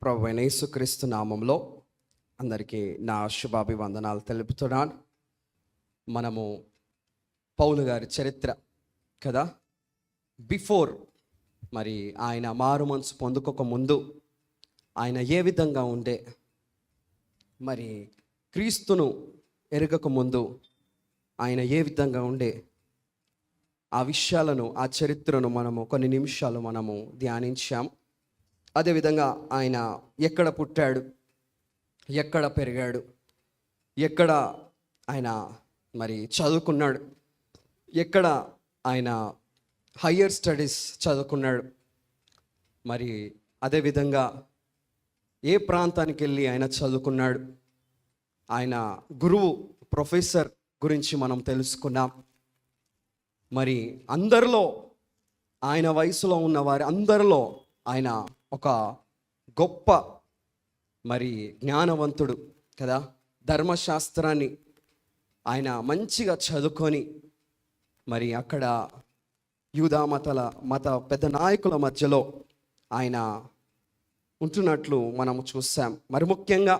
ప్రభువైన యేసుక్రీస్తు నామంలో అందరికీ నా శుభాభివందనాలు తెలుపుతున్నాను. మనము పౌలు గారి చరిత్ర కదా, బిఫోర్ మరి ఆయన మారు మనసు పొందుకోక ముందు ఆయన ఏ విధంగా ఉండే, మరి క్రీస్తును ఎరగక ముందు ఆయన ఏ విధంగా ఉండే, ఆ విషయాలను, ఆ చరిత్రను మనము కొన్ని నిమిషాలు మనము ధ్యానించాము. అదేవిధంగా ఆయన ఎక్కడ పుట్టాడు, ఎక్కడ పెరిగాడు, ఎక్కడ ఆయన మరి చదువుకున్నాడు, ఎక్కడ ఆయన హయ్యర్ స్టడీస్ చదువుకున్నాడు, మరి అదేవిధంగా ఏ ప్రాంతానికి వెళ్ళి ఆయన చదువుకున్నాడు, ఆయన గురువు ప్రొఫెసర్ గురించి మనం తెలుసుకున్నాం. మరి అందరిలో, ఆయన వయసులో ఉన్న వారి అందరిలో ఆయన ఒక గొప్ప మరి జ్ఞానవంతుడు కదా. ధర్మశాస్త్రాన్ని ఆయన మంచిగా చదువుకొని మరి అక్కడ యూదా మత పెద్ద నాయకుల మధ్యలో ఆయన ఉంటున్నట్లు మనము చూసాం. మరి ముఖ్యంగా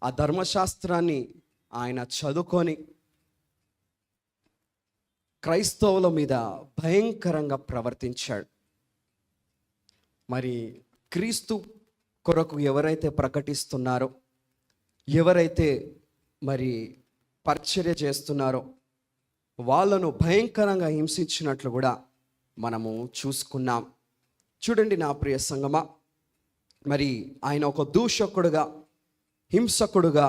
ఆ ధర్మశాస్త్రాన్ని ఆయన చదువుకొని క్రైస్తవుల మీద భయంకరంగా ప్రవర్తించాడు. మరి క్రీస్తు కొరకు ఎవరైతే ప్రకటిస్తున్నారో, ఎవరైతే మరి పరిచర్య చేస్తున్నారో వాళ్ళను భయంకరంగా హింసించినట్లు కూడా మనము చూసుకున్నాం. చూడండి నా ప్రియ సంగమా, మరి ఆయన ఒక దూషకుడుగా, హింసకుడుగా,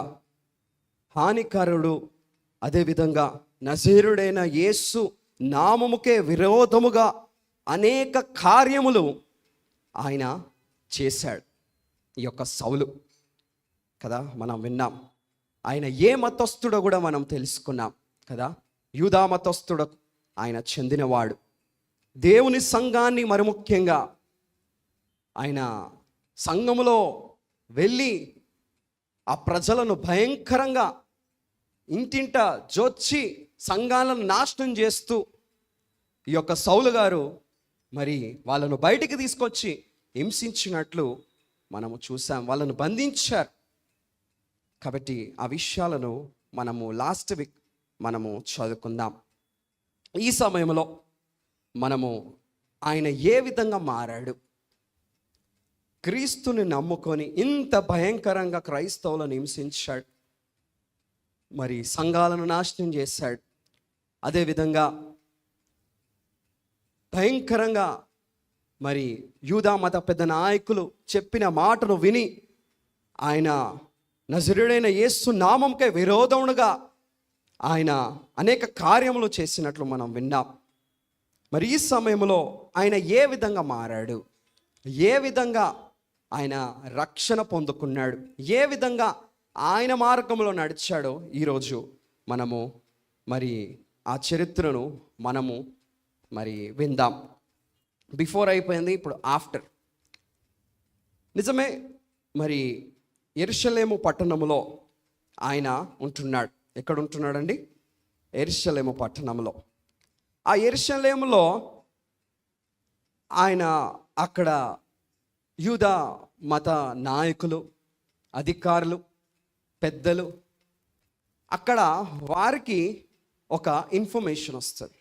హానికారుడు, అదేవిధంగా నజీరుడైన యేసు నామముకే విరోధముగా అనేక కార్యములు ఆయన చేశాడు. ఈ యొక్క సౌలు కదా మనం విన్నాం. ఆయన ఏ మతస్థుడో కూడా మనం తెలుసుకున్నాం కదా. యూదా మతస్థుడు ఆయన చెందినవాడు. దేవుని సంఘాన్ని మరి ముఖ్యంగా ఆయన సంఘములో వెళ్ళి ఆ ప్రజలను భయంకరంగా ఇంటింట జోచి సంఘాలను నాశనం చేస్తూ ఈ యొక్క సౌలు గారు మరి వాళ్ళను బయటికి తీసుకొచ్చి హింసించినట్లు మనము చూసాం. వాళ్ళను బంధించారు. కాబట్టి ఆ విషయాలను మనము లాస్ట్ వీక్ మనము చదువుకుందాం. ఈ సమయంలో మనము ఆయన ఏ విధంగా మారాడు, క్రీస్తుని నమ్ముకొని ఇంత భయంకరంగా క్రైస్తవులను హింసించాడు, మరి సంఘాలను నాశనం చేశాడు. అదేవిధంగా భయంకరంగా మరి యూదా మత పెద్ద నాయకులు చెప్పిన మాటను విని ఆయన నజరేయుడైన యేసు నామంకే విరోధముగా ఆయన అనేక కార్యములు చేసినట్లు మనం విన్నాం. మరి ఈ సమయంలో ఆయన ఏ విధంగా మారాడు, ఏ విధంగా ఆయన రక్షణ పొందుకున్నాడు, ఏ విధంగా ఆయన మార్గంలో నడిచాడో ఈరోజు మనము మరి ఆ చరిత్రను మనము మరి విందాం. బిఫోర్ అయిపోయింది, ఇప్పుడు ఆఫ్టర్. నిజమే, మరి యెరూషలేము పట్టణంలో ఆయన ఉంటున్నాడు. ఎక్కడ ఉంటున్నాడండి? యెరూషలేము పట్టణంలో. ఆ యెరూషలేములో ఆయన అక్కడ యూదా మత నాయకులు, అధికారులు, పెద్దలు, అక్కడ వారికి ఒక ఇన్ఫర్మేషన్ వస్తుంది.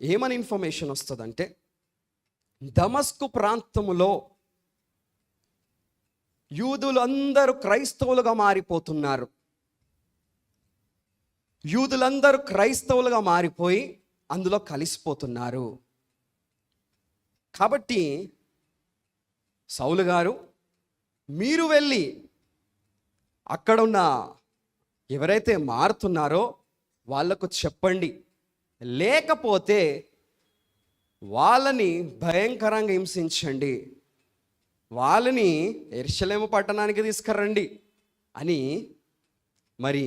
ఏమని ఇన్ఫర్మేషన్ వస్తుందంటే, దమస్కు ప్రాంతములో యూదులందరూ క్రైస్తవులుగా మారిపోతున్నారు. యూదులందరూ క్రైస్తవులుగా మారిపోయి అందులో కలిసిపోతున్నారు. కాబట్టి సౌలు గారు, మీరు వెళ్ళి అక్కడున్న ఎవరైతే మారుతున్నారో వాళ్లకు చెప్పండి, లేకపోతే వాళ్ళని భయంకరంగా హింసించండి, వాళ్ళని యెరూషలేము పట్టణానికి తీసుకురండి అని మరి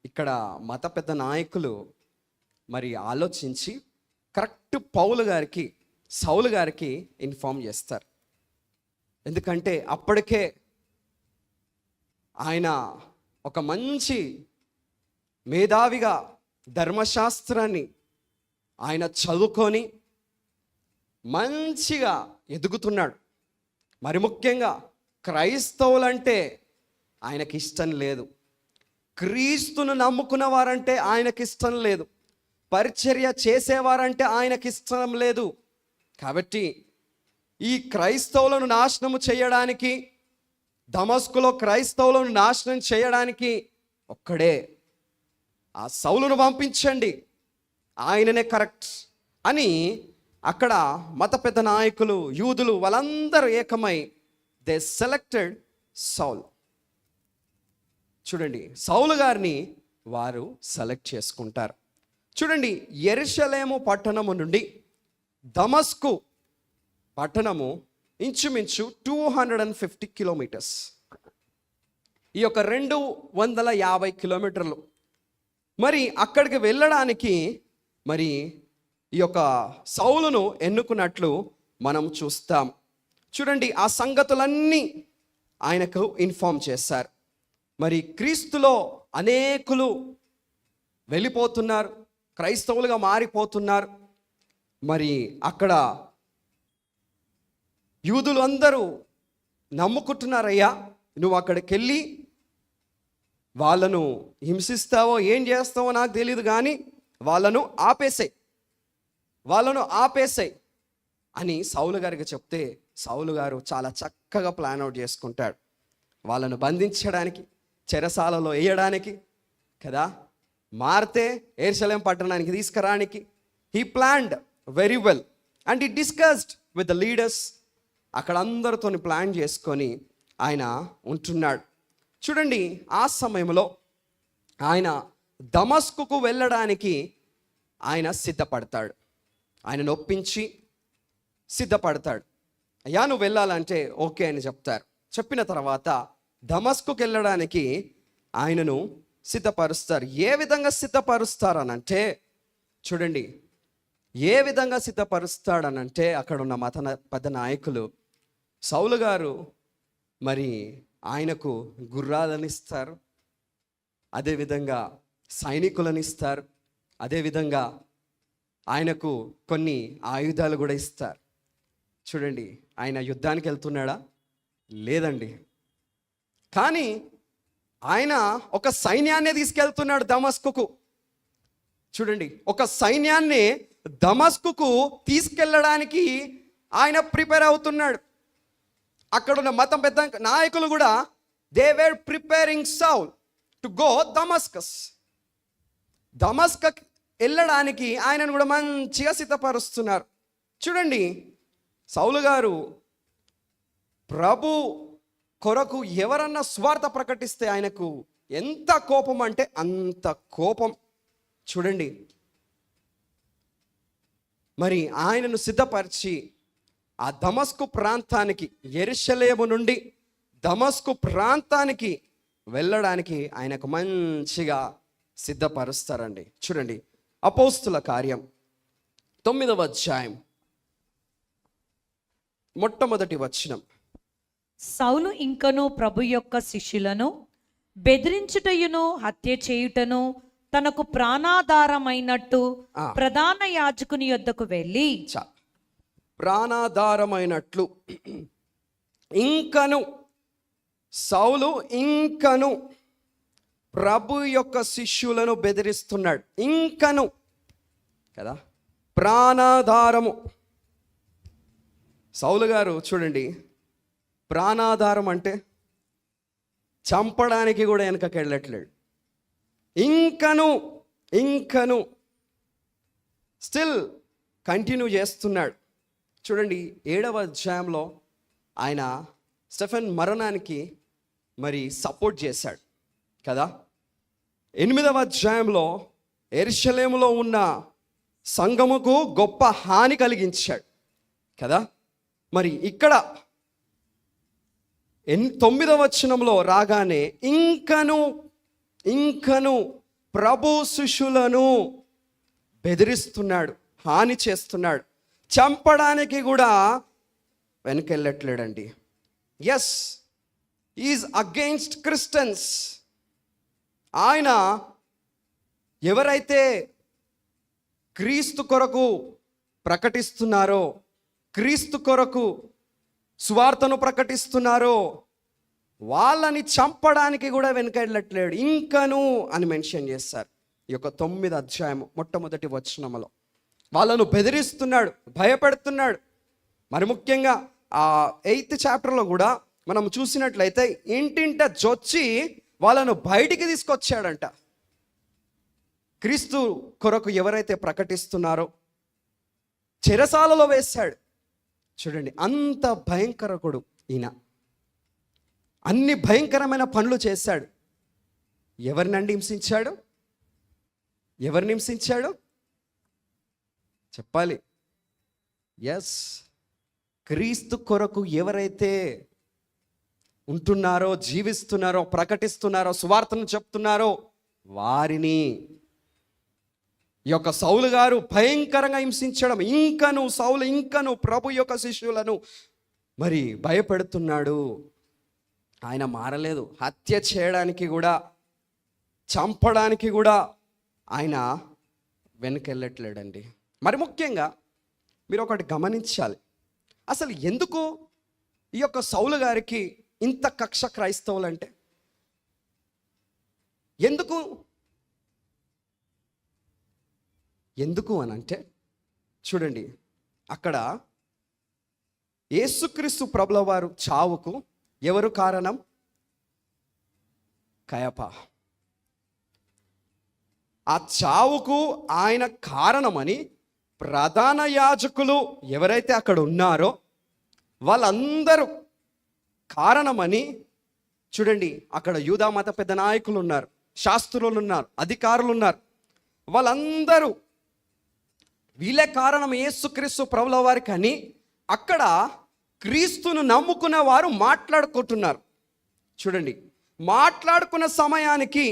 ఇక్కడ మత పెద్ద నాయకులు మరి ఆలోచించి కరెక్ట్ సౌలు గారికి ఇన్ఫార్మ్ చేస్తారు. ఎందుకంటే అప్పటికే ఆయన ఒక మంచి మేధావిగా ధర్మశాస్త్రాన్ని ఆయన చదువుకొని మంచిగా ఎదుగుతున్నాడు. మరి ముఖ్యంగా క్రైస్తవులంటే ఆయనకి ఇష్టం లేదు, క్రీస్తును నమ్ముకున్న వారంటే ఆయనకి ఇష్టం లేదు, పరిచర్య చేసేవారంటే ఆయనకి ఇష్టం లేదు. కాబట్టి ఈ క్రైస్తవులను నాశనము చేయడానికి, దమస్కులో క్రైస్తవులను నాశనం చేయడానికి ఒక్కడే, ఆ సౌలును పంపించండి, ఆయననే కరెక్ట్ అని అక్కడ మత పెద్ద నాయకులు, యూదులు వాళ్ళందరూ ఏకమై దే సెలెక్టెడ్ సౌల్. చూడండి, సౌలు గారిని వారు సెలెక్ట్ చేసుకుంటారు. చూడండి, యెరూషలేము పట్టణము నుండి దమస్కు పట్టణము ఇంచుమించు 250 కిలోమీటర్స్. ఈ యొక్క 250 కిలోమీటర్లు. మరి అక్కడికి వెళ్ళడానికి మరి ఈ యొక్క సౌలును ఎన్నుకున్నట్లు మనం చూస్తాం. చూడండి, ఆ సంగతులన్నీ ఆయనకు ఇన్ఫార్మ్ చేశారు. మరి క్రీస్తులో అనేకులు వెళ్ళిపోతున్నారు, క్రైస్తవులుగా మారిపోతున్నారు. మరి అక్కడ యూదులు అందరూ నమ్ముకుంటున్నారయ్యా, నువ్వు అక్కడికి వెళ్ళి వాళ్ళను హింసిస్తావో ఏం చేస్తావో నాకు తెలియదు, కానీ వాళ్ళను ఆపేసాయి అని సౌలు గారికి చెప్తే సౌలు గారు చాలా చక్కగా ప్లాన్ అవుట్ చేసుకుంటాడు. వాళ్ళను బంధించడానికి, చెరసాలలో వేయడానికి కదా, మారితే యెరూషలేము పట్టణానికి తీసుకురానికి he planned very well and he discussed with the leaders. అక్కడ అందరితో ప్లాన్ చేసుకొని ఆయన ఉంటున్నాడు. చూడండి, ఆ సమయంలో ఆయన దమస్కుకు వెళ్ళడానికి ఆయన సిద్ధపడతాడు. ఆయనను ఒప్పించి సిద్ధపడతాడు. అయ్యా నువ్వు వెళ్ళాలంటే ఓకే అని చెప్తారు. చెప్పిన తర్వాత దమస్కుకు వెళ్ళడానికి ఆయనను సిద్ధపరుస్తారు. ఏ విధంగా సిద్ధపరుస్తారనంటే, చూడండి, ఏ విధంగా సిద్ధపరుస్తాడనంటే అక్కడ ఉన్న పెద్ద నాయకులు సౌలు గారు మరి ఆయనకు గుర్రాలను ఇస్తారు, అదేవిధంగా సైనికులను ఇస్తారు, అదేవిధంగా ఆయనకు కొన్ని ఆయుధాలు కూడా ఇస్తారు. చూడండి, ఆయన యుద్ధానికి వెళ్తున్నాడా? లేదండి. కానీ ఆయన ఒక సైన్యాన్ని తీసుకెళ్తున్నాడు దమస్కుకు. చూడండి, ఒక సైన్యాన్ని దమస్కుకు తీసుకెళ్ళడానికి ఆయన ప్రిపేర్ అవుతున్నాడు. అక్కడున్న మతం పెద్ద నాయకులు కూడా they were preparing Saul to go Damascus. Damascus వెళ్ళడానికి ఆయనను కూడా మంచిగా సిద్ధపరుస్తున్నారు. చూడండి, సౌలు గారు ప్రభు కొరకు ఎవరన్నా స్వార్థ ప్రకటిస్తే ఆయనకు ఎంత కోపం అంటే అంత కోపం. చూడండి, మరి ఆయనను సిద్ధపరిచి ఆ దమస్కు ప్రాంతానికి, యెరూషలేము నుండి దమస్కు ప్రాంతానికి వెళ్ళడానికి ఆయనకు మంచిగా సిద్ధపరుస్తారండి. చూడండి, అపోస్తుల కార్యం 9వ అధ్యాయం మొట్టమొదటి వచనం. సౌలు ఇంకను ప్రభు యొక్క శిష్యులను బెదిరించుటయును హత్య చేయుటను తనకు ప్రాణాధారమైనట్టు ప్రధాన యాజకుని యొద్దకు వెళ్ళి, ప్రాణాధారమైనట్లు ఇంకను సౌలు ఇంకను ప్రభు యొక్క శిష్యులను బెదిరిస్తున్నాడు. ఇంకను కదా, ప్రాణాధారము. సౌలు గారు చూడండి, ప్రాణాధారం అంటే చంపడానికి కూడా వెనకకి వెళ్ళట్లేడు. ఇంకను స్టిల్ కంటిన్యూ చేస్తున్నాడు. చూడండి, 7వ అధ్యాయంలో ఆయన స్టెఫెన్ మరణానికి మరి సపోర్ట్ చేశాడు కదా. 8వ అధ్యాయంలో యెరూషలేములో ఉన్న సంఘముకు గొప్ప హాని కలిగించాడు కదా. మరి ఇక్కడ 9వ వచనంలో రాగానే ఇంకను ప్రభు శిష్యులను బెదిరిస్తున్నాడు, హాని చేస్తున్నాడు, చంపడానికి కూడా వెనకెళ్ళట్లేడండి. Yes, is against Christians. ఆయన ఎవరైతే క్రీస్తు కొరకు ప్రకటిస్తున్నారో, క్రీస్తు కొరకు సువార్తను ప్రకటిస్తున్నారో వాళ్ళని చంపడానికి కూడా వెనకడట్లేడు, ఇంకను అని మెన్షన్ చేస్తారు. ఈ యొక్క 9వ అధ్యాయం మొట్టమొదటి వచనములో వాళ్ళను బెదిరిస్తున్నాడు, భయపెడుతున్నాడు. మరి ముఖ్యంగా ఆ 8th చాప్టర్లో కూడా మనం చూసినట్లయితే ఇంటింట జొచ్చి వాళ్ళను బయటికి తీసుకొచ్చాడంట. క్రీస్తు కొరకు ఎవరైతే ప్రకటిస్తున్నారో చెరసాలలో వేశాడు. చూడండి, అంత భయంకరకుడు ఈయన. అన్ని భయంకరమైన పనులు చేశాడు. ఎవరినండి హింసించాడు? ఎవరిని హింసించాడు చెప్పాలి. ఎస్, క్రీస్తు కొరకు ఎవరైతే ఉంటున్నారో, జీవిస్తున్నారో, ప్రకటిస్తున్నారో, సువార్తను చెప్తున్నారో వారిని ఈ యొక్క సౌలు గారు భయంకరంగా హింసించడం, సౌలు ఇంకను ప్రభు యొక్క శిష్యులను మరి భయపెడుతున్నాడు. ఆయన మారలేదు. హత్య చేయడానికి కూడా, చంపడానికి కూడా ఆయన వెనకెళ్ళట్లేడండి. మరి ముఖ్యంగా మీరు ఒకటి గమనించాలి, అసలు ఎందుకు ఈ యొక్క సౌలు గారికి ఇంత కక్ష క్రైస్తవులంటే? ఎందుకు అని అంటే, చూడండి, అక్కడ యేసుక్రీస్తు ప్రభుల వారు చావుకు ఎవరు కారణం? కయప. ఆ చావుకు ఆయన కారణమని ప్రధాన యాజకులు ఎవరైతే అక్కడ ఉన్నారో వాళ్ళందరూ కారణమని, చూడండి, అక్కడ యూదా మత పెద్ద నాయకులు ఉన్నారు, శాస్త్రులు ఉన్నారు, అధికారులు ఉన్నారు. వాళ్ళందరూ వీళ్ళే కారణం యేసుక్రీస్తు ప్రభుల వారికి అని అక్కడ క్రీస్తును నమ్ముకున్న వారు మాట్లాడుకుంటున్నారు. చూడండి, మాట్లాడుకున్న సమయానికి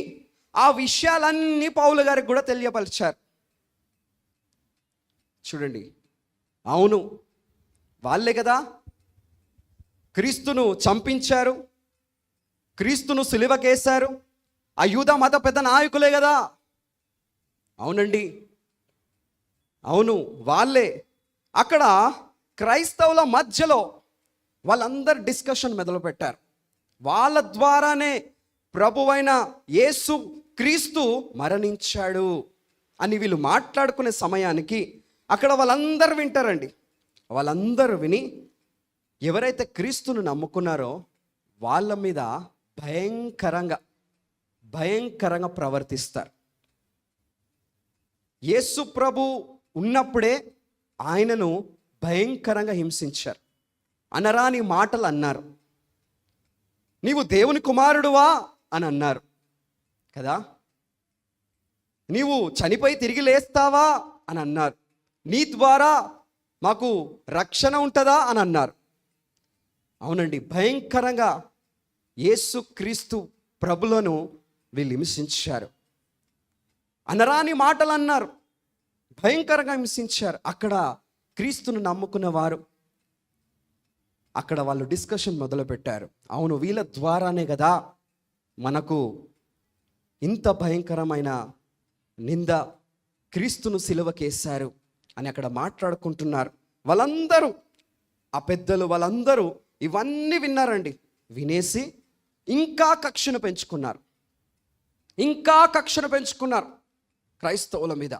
ఆ విషయాలన్నీ పౌలు గారికి కూడా తెలియపరిచారు. చూడండి, అవును, వాళ్ళే కదా క్రీస్తును చంపించారు, క్రీస్తును సిలువకేశారు, ఆ యూదా మత పెద్ద నాయకులే కదా. అవునండి, అవును, వాళ్ళే. అక్కడ క్రైస్తవుల మధ్యలో వాళ్ళందరూ డిస్కషన్ మొదలుపెట్టారు. వాళ్ళ ద్వారానే ప్రభువైన యేసు క్రీస్తు మరణించాడు అని వీళ్ళు మాట్లాడుకునే సమయానికి అక్కడ వాళ్ళందరూ వింటారండి. వాళ్ళందరూ విని ఎవరైతే క్రీస్తును నమ్ముకున్నారో వాళ్ళ మీద భయంకరంగా ప్రవర్తిస్తారు. యేసు ప్రభు ఉన్నప్పుడే ఆయనను భయంకరంగా హింసించారు. అనరాని మాటలు అన్నారు. నీవు దేవుని కుమారుడువా అని అన్నారు కదా. నీవు చనిపోయి తిరిగి లేస్తావా అని అన్నారు. నీ ద్వారా మాకు రక్షణ ఉంటుందా అని అన్నారు. అవునండి, భయంకరంగా యేసు క్రీస్తు ప్రభులను వీళ్ళు హింసించారు. అనరాని మాటలు అన్నారు, భయంకరంగా హింసించారు. అక్కడ క్రీస్తును నమ్ముకున్న వారు అక్కడ వాళ్ళు డిస్కషన్ మొదలుపెట్టారు. అవును, వీళ్ళ ద్వారానే కదా మనకు ఇంత భయంకరమైన నింద, క్రీస్తును సిలువకేశారు అని అక్కడ మాట్లాడుకుంటున్నారు. వాళ్ళందరూ, ఆ పెద్దలు వాళ్ళందరూ ఇవన్నీ విన్నారండి. వినేసి ఇంకా కక్షను పెంచుకున్నారు క్రైస్తవుల మీద.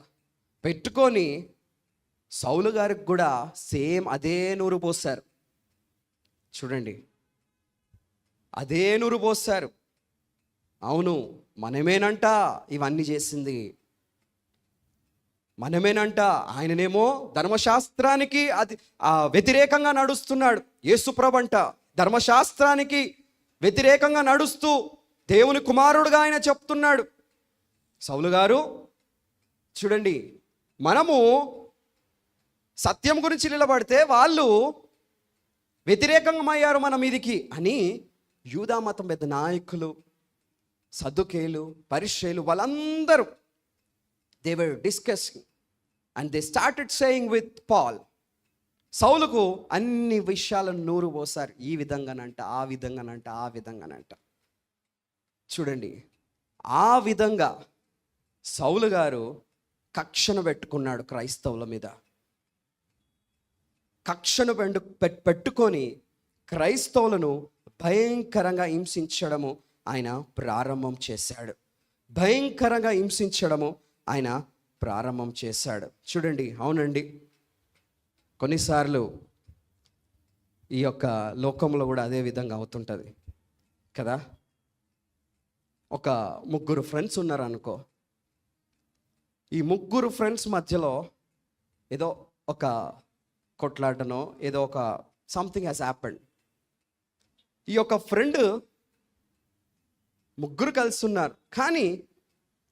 పెట్టుకొని సౌలు గారికి కూడా సేమ్ అదే నూరు పోశారు. చూడండి, అదే నూరు పోశారు. అవును, మనమేనంట ఇవన్నీ చేసింది, మనమేనంట. ఆయననేమో ధర్మశాస్త్రానికి అది వ్యతిరేకంగా నడుస్తున్నాడు. యేసుప్రభు అంట ధర్మశాస్త్రానికి వ్యతిరేకంగా నడుస్తూ దేవుని కుమారుడుగా ఆయన చెప్తున్నాడు. సౌలు గారు చూడండి, మనము సత్యం గురించి నిలబడితే వాళ్ళు వ్యతిరేకంగా అయ్యారు మన మీదికి అని యూదా మతం పెద్ద నాయకులు, సద్దుకేయులు, పరిసయ్యులు వాళ్ళందరూ they were discussing and they started saying with Paul. సౌలుకు అన్ని విషయాలను నూరు పోసారు. ఈ విధంగానంట, ఆ విధంగానంట. చూడండి, ఆ విధంగా సౌలు గారు కక్షను పెట్టుకున్నాడు క్రైస్తవుల మీద. కక్షను పెట్టుకొని క్రైస్తవులను భయంకరంగా హింసించడము ఆయన ప్రారంభం చేశాడు. భయంకరంగా హింసించడము ఆయన ప్రారంభం చేశాడు. చూడండి, అవునండి, కొన్నిసార్లు ఈ యొక్క లోకంలో కూడా అదే విధంగా అవుతుంటుంది కదా. ఒక ముగ్గురు ఫ్రెండ్స్ ఉన్నారు అనుకో. ఈ ముగ్గురు ఫ్రెండ్స్ మధ్యలో ఏదో ఒక కొట్లాటనో ఏదో ఒక సంథింగ్ హ్యాస్ హ్యాపెండ్. ఈ యొక్క ఫ్రెండ్ ముగ్గురు కలిసి ఉన్నారు, కానీ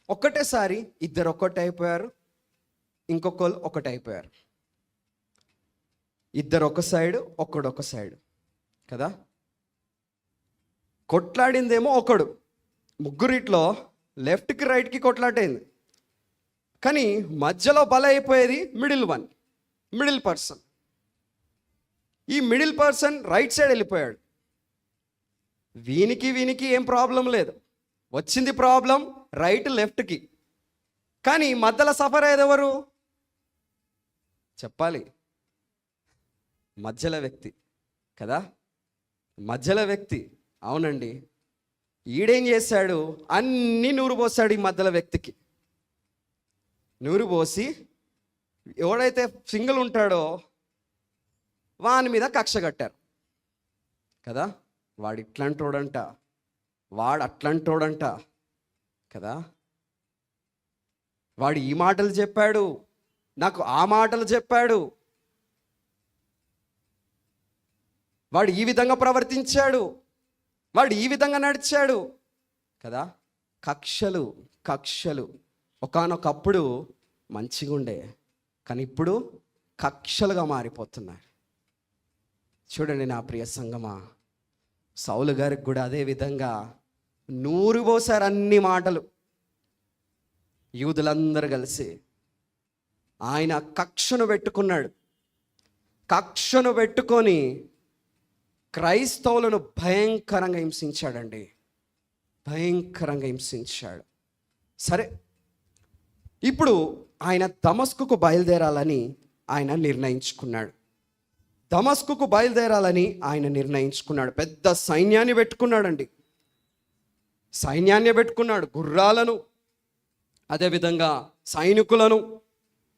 ఒక్కటేసారి ఇద్దరు ఒక్కటి అయిపోయారు, ఇంకొకరు ఒకటి అయిపోయారు. ఇద్దరు ఒక సైడు, ఒక్కడు ఒక సైడు కదా. కొట్లాడిందేమో ఒకడు, ముగ్గురిట్లో లెఫ్ట్కి రైట్కి కొట్లాటైంది, కానీ మధ్యలో బల అయిపోయేది మిడిల్ పర్సన్. ఈ మిడిల్ పర్సన్ రైట్ సైడ్ వెళ్ళిపోయాడు. వీనికి ఏం ప్రాబ్లం లేదు, వచ్చింది ప్రాబ్లం రైట్ లెఫ్ట్కి. కానీ మధ్యలో సఫర్ అయ్యేది ఎవరు చెప్పాలి? మధ్యలో వ్యక్తి కదా, మధ్యలో వ్యక్తి. అవునండి, ఈడేం చేశాడు, అన్నీ నూరు పోసాడు ఈ మధ్యలో వ్యక్తికి. నూరు పోసి ఎవడైతే సింగిల్ ఉంటాడో వాని మీద కక్ష కట్టారు కదా. వాడు ఇట్లాంటోడంట, వాడు అట్లాంటోడంట కదా. వాడు ఈ మాటలు చెప్పాడు, నాకు ఆ మాటలు చెప్పాడు, వాడు ఈ విధంగా ప్రవర్తించాడు, వాడు ఈ విధంగా నడిచాడు కదా. కక్షలు ఒకానొకప్పుడు మంచిగా ఉండే, కానీ ఇప్పుడు కక్షలుగా మారిపోతున్నాయి. చూడండి నా ప్రియ సంగమా, సౌలు గారికి కూడా అదే విధంగా నూరు పోసారు అన్ని మాటలు. యూదులందరూ కలిసి ఆయన కక్షను పెట్టుకొని క్రైస్తవులను భయంకరంగా హింసించాడండి, భయంకరంగా హింసించాడు. సరే, ఇప్పుడు ఆయన దమస్కుకు బయలుదేరాలని ఆయన నిర్ణయించుకున్నాడు. పెద్ద సైన్యాన్ని పెట్టుకున్నాడండి. గుర్రాలను, అదేవిధంగా సైనికులను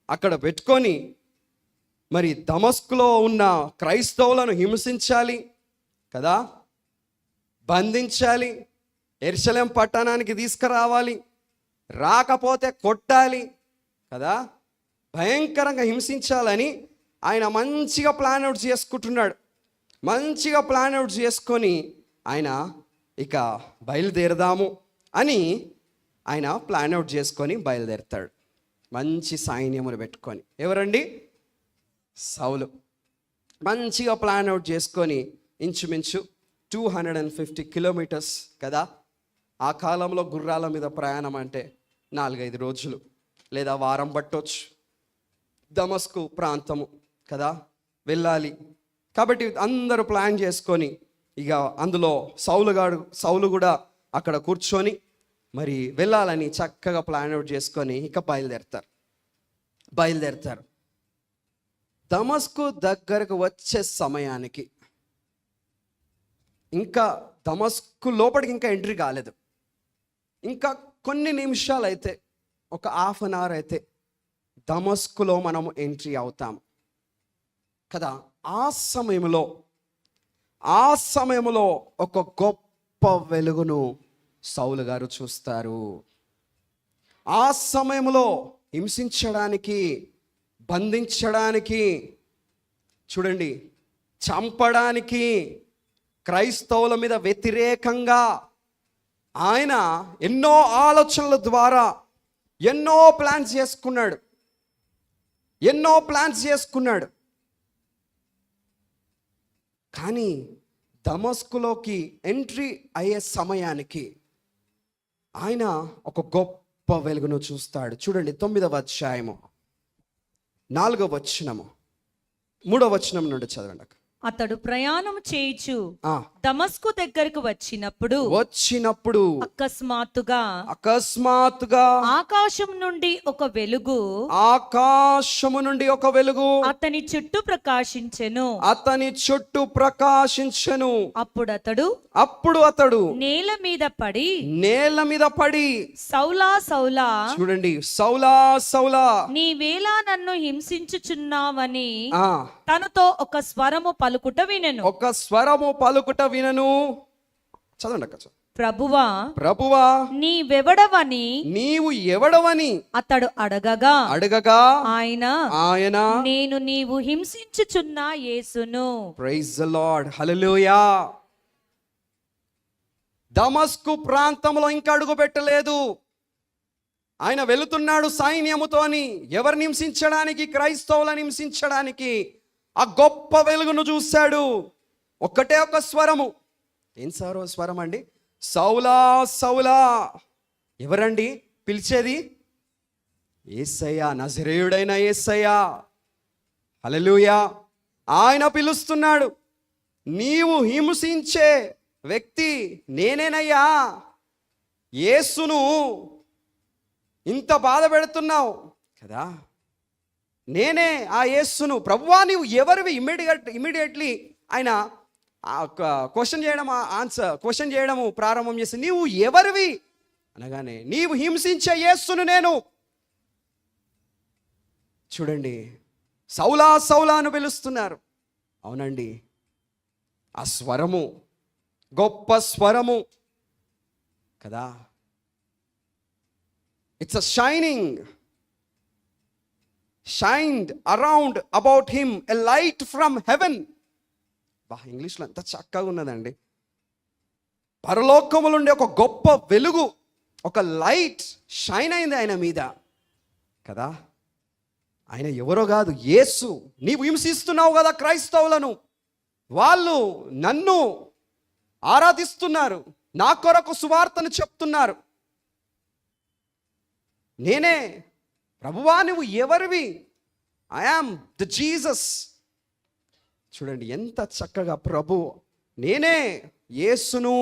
అక్కడ పెట్టుకొని మరి దమస్కులో ఉన్న క్రైస్తవులను హింసించాలి కదా, బంధించాలి, యెరూషలేము పట్టణానికి తీసుకురావాలి, రాకపోతే కొట్టాలి కదా, భయంకరంగా హింసించాలని ఆయన మంచిగా ప్లాన్ అవుట్ చేసుకొని ఆయన ఇక బయలుదేరదాము అని ఆయన ప్లాన్ అవుట్ చేసుకొని బయలుదేరుతాడు, మంచి సైన్యములు పెట్టుకొని. ఎవరండి? సౌలు. మంచిగా ప్లాన్ అవుట్ చేసుకొని ఇంచుమించు 250 కిలోమీటర్స్ కదా. ఆ కాలంలో గుర్రాల మీద ప్రయాణం అంటే 4-5 రోజులు లేదా వారం పట్టొచ్చు. దమస్కు ప్రాంతము కదా, వెళ్ళాలి కాబట్టి అందరూ ప్లాన్ చేసుకొని ఇక అందులో సౌలు కూడా అక్కడ కూర్చొని మరి వెళ్ళాలని చక్కగా ప్లాన్ అవుట్ చేసుకొని ఇక బయలుదేరుతారు. దమస్కు దగ్గరకు వచ్చే సమయానికి ఇంకా దమస్కు లోపలికి ఇంకా ఎంట్రీ కాలేదు. ఇంకా కొన్ని నిమిషాలు అయితే, ఒక హాఫ్ అన్ అవర్ అయితే దమస్కులో మనము ఎంట్రీ అవుతాం కదా. ఆ సమయంలో ఒక గొప్ప వెలుగును సౌలు గారు చూస్తారు. ఆ సమయంలో హింసించడానికి, బంధించడానికి, చూడండి, చంపడానికి, క్రైస్తవుల మీద వ్యతిరేకంగా ఆయన ఎన్నో ఆలోచనల ద్వారా ఎన్నో ప్లాన్స్ చేసుకున్నాడు. కానీ దమస్కులోకి ఎంట్రీ అయ్యే సమయానికి ఆయన ఒక గొప్ప వెలుగును చూస్తాడు. చూడండి, 9వ అధ్యాయము 4వ వచనము 3వ వచనం నుండి చదవండి. అతడు ప్రయాణం చేయుచు ఆ, దమస్కు దగ్గరకు వచ్చినప్పుడు అకస్మాత్తుగా ఆకాశం నుండి ఒక వెలుగు అతని చుట్టూ ప్రకాశించెను. అప్పుడు అతడు నేల మీద పడి సౌలా సౌలా, చూడండి, సౌలా సౌలా, నీవేలా నన్ను హింసించుచున్నావని తనతో ఒక స్వరము పలుకుట వినెను. చదవండి అక్క. ప్రభువా నీవు ఎవడవని అతడు అడగగా ఆయన నేను నీవు హింసించుచున్న యేసును. ప్రైజ్ ది లార్డ్, హల్లెలూయా. దమస్కు ప్రాంతంలో ఇంకా అడుగు పెట్టలేదు. ఆయన వెళుతున్నాడు సైన్యముతోని. ఎవరిని హింసించడానికి? క్రైస్తవులను హింసించడానికి. ఆ గొప్ప వెలుగును చూశాడు. ఒక్కటే ఒక స్వరము. ఏం స్వరం అండి? సౌలా సౌలా. ఎవరండి పిలిచేది? యేసయ్య, నజరేయుడైన యేసయ్య. హల్లెలూయా. ఆయన పిలుస్తున్నాడు. నీవు హింసించే వ్యక్తి నేనేనయ్యా. యేసును ఇంత బాధ పెడుతున్నావు కదా, నేనే ఆ యేసును. ప్రభువా నీవు ఎవరివి? ఇమ్మీడియట్లీ ఆయన క్వశ్చన్ చేయడము ప్రారంభం చేసి, నీవు ఎవరివి అనగానే, నీవు హింసించే యేసును నేను. చూడండి, సౌలా సౌలా అని పిలుస్తున్నారు. అవునండి, ఆ స్వరము గొప్ప స్వరము కదా. It's a shined around about him a light from heaven. ఇంగ్లీష్లో ఎంత చక్కగా ఉన్నదండి. పరలోకములుండే ఒక గొప్ప వెలుగు, ఒక లైట్ షైన్ అయింది ఆయన మీద కదా. ఆయన ఎవరో కాదు, యేసు. నీవు హింసిస్తున్నావు కదా క్రైస్తవులను. వాళ్ళు నన్ను ఆరాధిస్తున్నారు, నా కొరకు సువార్తను చెప్తున్నారు. నేనే. ప్రభువా నువ్వు ఎవరివి? I am the Jesus. చూడండి ఎంత చక్కగా ప్రభు నేనే యేసును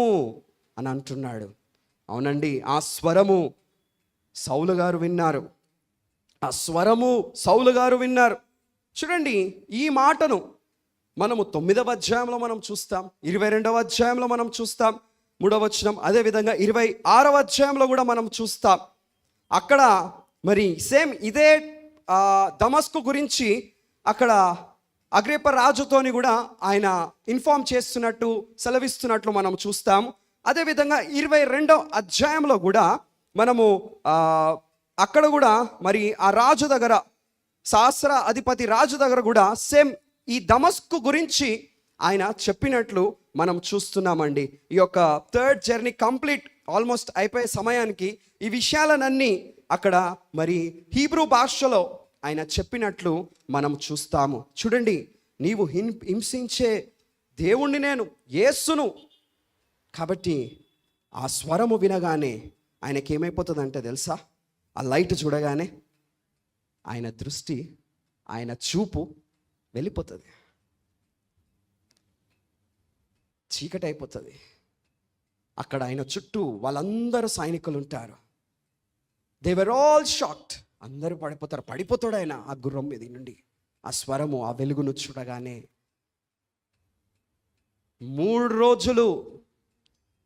అని అంటున్నాడు. అవునండి, ఆ స్వరము సౌలు గారు విన్నారు. చూడండి, ఈ మాటను మనము 9వ అధ్యాయంలో మనం చూస్తాం, 22వ అధ్యాయంలో మనం చూస్తాం, 3వ వచనం, అదేవిధంగా 26వ అధ్యాయంలో కూడా మనం చూస్తాం. అక్కడ మరి సేమ్ ఇదే దమస్కు గురించి అక్కడ అగ్రిప్ప రాజుతోని కూడా ఆయన ఇన్ఫార్మ్ చేస్తున్నట్టు, సెలవిస్తున్నట్లు మనం చూస్తాం. అదేవిధంగా 22వ అధ్యాయంలో కూడా మనము అక్కడ కూడా మరి ఆ రాజు దగ్గర, సహస్ర అధిపతి రాజు దగ్గర కూడా సేమ్ ఈ దమస్కు గురించి ఆయన చెప్పినట్లు మనం చూస్తున్నామండి. ఈ యొక్క 3rd జర్నీ కంప్లీట్ ఆల్మోస్ట్ అయిపోయే సమయానికి ఈ విషయాలనన్నీ అక్కడ మరి హీబ్రూ భాషలో ఆయన చెప్పినట్లు మనం చూస్తాము. చూడండి, నీవు హింసించే దేవుణ్ణి నేను, యేసును. కాబట్టి ఆ స్వరము వినగానే ఆయనకి ఏమైపోతుందంటే తెలుసా, ఆ లైట్ చూడగానే ఆయన దృష్టి, ఆయన చూపు వెళ్ళిపోతుంది, చీకటి అయిపోతుంది. అక్కడ ఆయన చుట్టూ వాళ్ళందరూ సైనికులు ఉంటారు. They were all shocked. అందరూ పడిపోతాడు ఆయన ఆ గుర్రం మీద నుండి. ఆ స్వరము, ఆ వెలుగును చూడగానే 3 రోజులు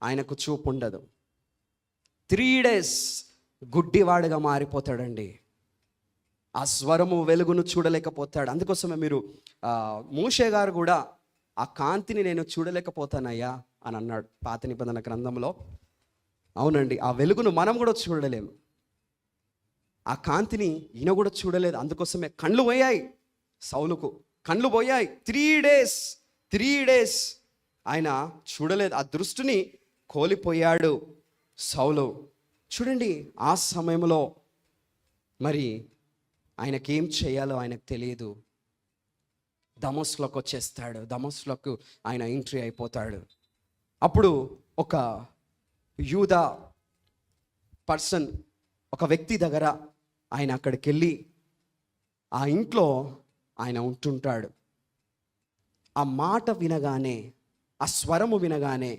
ఆయనకు చూపు ఉండదు. 3 days గుడ్డివాడుగా మారిపోతాడండి. ఆ స్వరము వెలుగును చూడలేకపోతాడు. అందుకోసమే మీరు మోషే గారు కూడా ఆ కాంతిని నేను చూడలేకపోతానయ్యా అని అన్నాడు పాత నిబంధన గ్రంథంలో. అవునండి, ఆ వెలుగును మనం కూడా చూడలేము. ఆ కాంతిని ఈయన కూడా చూడలేదు. అందుకోసమే కళ్ళు పోయాయి, సౌలుకు కళ్ళు పోయాయి. 3 days ఆయన చూడలేదు. ఆ దృష్టిని కోల్పోయాడు సౌలు. చూడండి, ఆ సమయంలో మరి ఆయనకేం చేయాలో ఆయనకు తెలియదు. దమస్కులోకి వచ్చేస్తాడు. దమస్కులోకి ఆయన ఎంట్రీ అయిపోతాడు. అప్పుడు ఒక యూదా పర్సన్, ఒక వ్యక్తి దగ్గర ఆయన అక్కడికి వెళ్ళి ఆ ఇంట్లో ఆయన ఉంటుంటాడు. ఆ మాట వినగానే, ఆ స్వరము వినగానే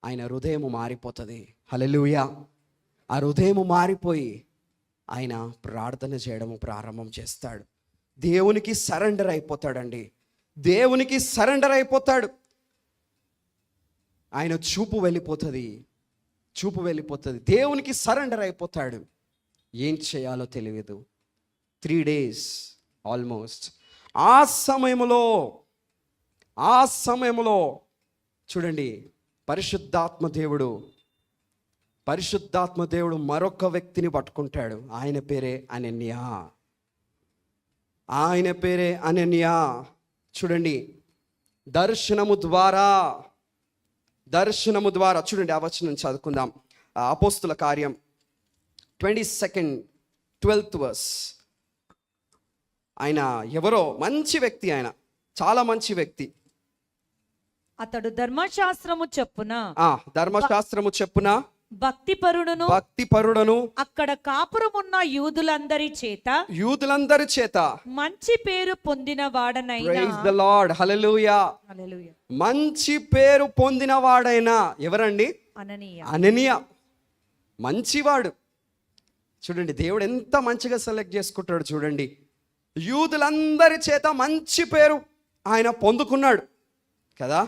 ఆయన హృదయము మారిపోతుంది. హల్లెలూయా. ఆ హృదయము మారిపోయి ఆయన ప్రార్థన చేయడము ప్రారంభం చేస్తాడు. దేవునికి సరెండర్ అయిపోతాడండి. దేవునికి సరెండర్ అయిపోతాడు. ఆయన చూపు వెళ్ళిపోతుంది. దేవునికి సరెండర్ అయిపోతాడు. ఏం చేయాలో తెలియదు. 3 days ఆల్మోస్ట్. ఆ సమయంలో చూడండి, పరిశుద్ధాత్మ దేవుడు మరొక వ్యక్తిని పట్టుకుంటాడు. ఆయన పేరే అనన్య. చూడండి, దర్శనము ద్వారా చూడండి, ఆ వచనం చదువుకుందాం. అపోస్తుల కార్యం 22nd 12th verse. ఆయన ఎవరో మంచి వ్యక్తి, ఆయన చాలా మంచి వ్యక్తి. అతడు ధర్మశాస్త్రము చెప్పున భక్తిపరుడను అక్కడ కాపురమున్న యూదులందరి చేత మంచి పేరు పొందిన వాడనైనా. Praise the lord. హల్లెలూయా. మంచి పేరు పొందిన వాడైనా ఎవరండి? అననీయ. మంచివాడు. చూడండి, దేవుడు ఎంత మంచిగా సెలెక్ట్ చేసుకుంటాడు. చూడండి, యూదులందరి చేత మంచి పేరు ఆయన పొందుకున్నాడు కదా.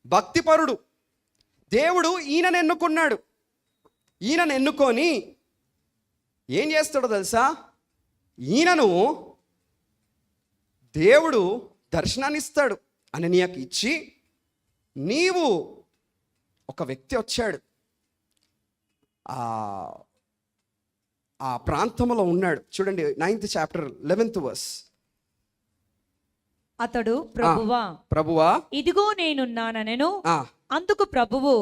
భక్తిపరుడు. దేవుడు ఈయనను ఎన్నుకున్నాడు. ఈయనను ఎన్నుకొని ఏం చేస్తాడో తెలుసా? ఈయనను దేవుడు దర్శనాన్ని ఇస్తాడు. అననీయకి ఇచ్చి, నీవు ఒక వ్యక్తి వచ్చాడు, ఆ ప్రాంతంలో ఉన్నాడు. చూడండి, 9th chapter 11th verse. అతడు ప్రభువా ఇదిగో నేనున్నానెను. అందుకు ప్రభువు,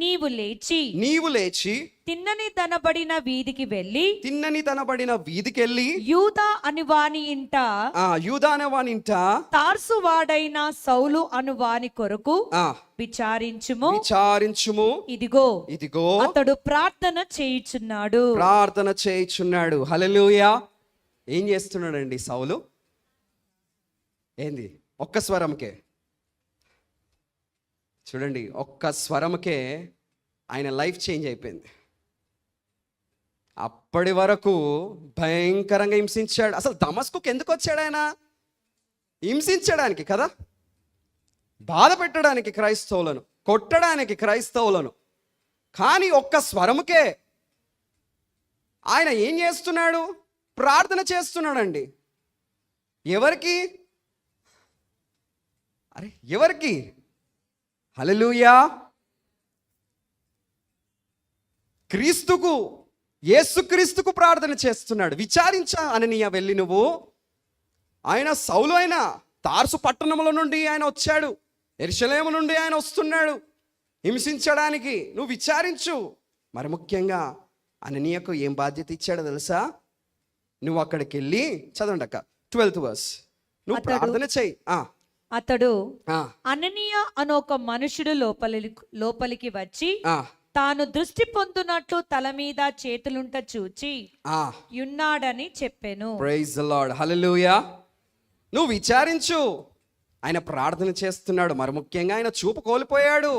నీవు లేచి తిన్నని తనబడిన వీధికి వెళ్ళి యూదా అని వాని ఇంట తార్సు వాడైన సౌలు అను వాని కొరకు విచారించుము. ఇదిగో అతడు ప్రార్థన చేయుచున్నాడు. హల్లెలూయా. ఏం చేస్తున్నాడండి సౌలు? ఏంది? ఒక్క స్వరంకే చూడండి, ఒక్క స్వరంకే ఆయన లైఫ్ చేంజ్ అయిపోయింది. అప్పటి వరకు భయంకరంగా హింసించాడు. అసలు దమస్కుకి ఎందుకు వచ్చాడు ఆయన? హింసించడానికి కదా, బాధ పెట్టడానికి క్రైస్తవులను, కొట్టడానికి క్రైస్తవులను. కానీ ఒక్క స్వరముకే ఆయన ఏం చేస్తున్నాడు? ప్రార్థన చేస్తున్నాడండి. ఎవరికి? హల్లెలూయా. యేసుక్రీస్తుకు ప్రార్థన చేస్తున్నాడు. విచారించా అననీయ, వెళ్ళి నువ్వు. ఆయన సౌలు, ఆయన తార్సు పట్టణంలో నుండి ఆయన వచ్చాడు, యెరూషలేము నుండి ఆయన వస్తున్నాడు హింసించడానికి. నువ్వు విచారించు. మరి ముఖ్యంగా అననీయకు ఏం బాధ్యత ఇచ్చాడో తెలుసా? నువ్వు అక్కడికి వెళ్ళి, చదవండి అక్క 12th verse, నువ్వు ప్రార్థన చెయ్యి. అతడు అననీయ అనొక మనుషుడు లోపలికి వచ్చి తాను దృష్టి పొందునట్లు తల మీద చేతులుంట చూచి ఉన్నాడని చెప్పెను. Praise the lord. హల్లెలూయా. నువ్వు విచారించు. ఆయన ప్రార్థన చేస్తున్నాడు. మరి ముఖ్యంగా ఆయన చూపు కోల్పోయాడు.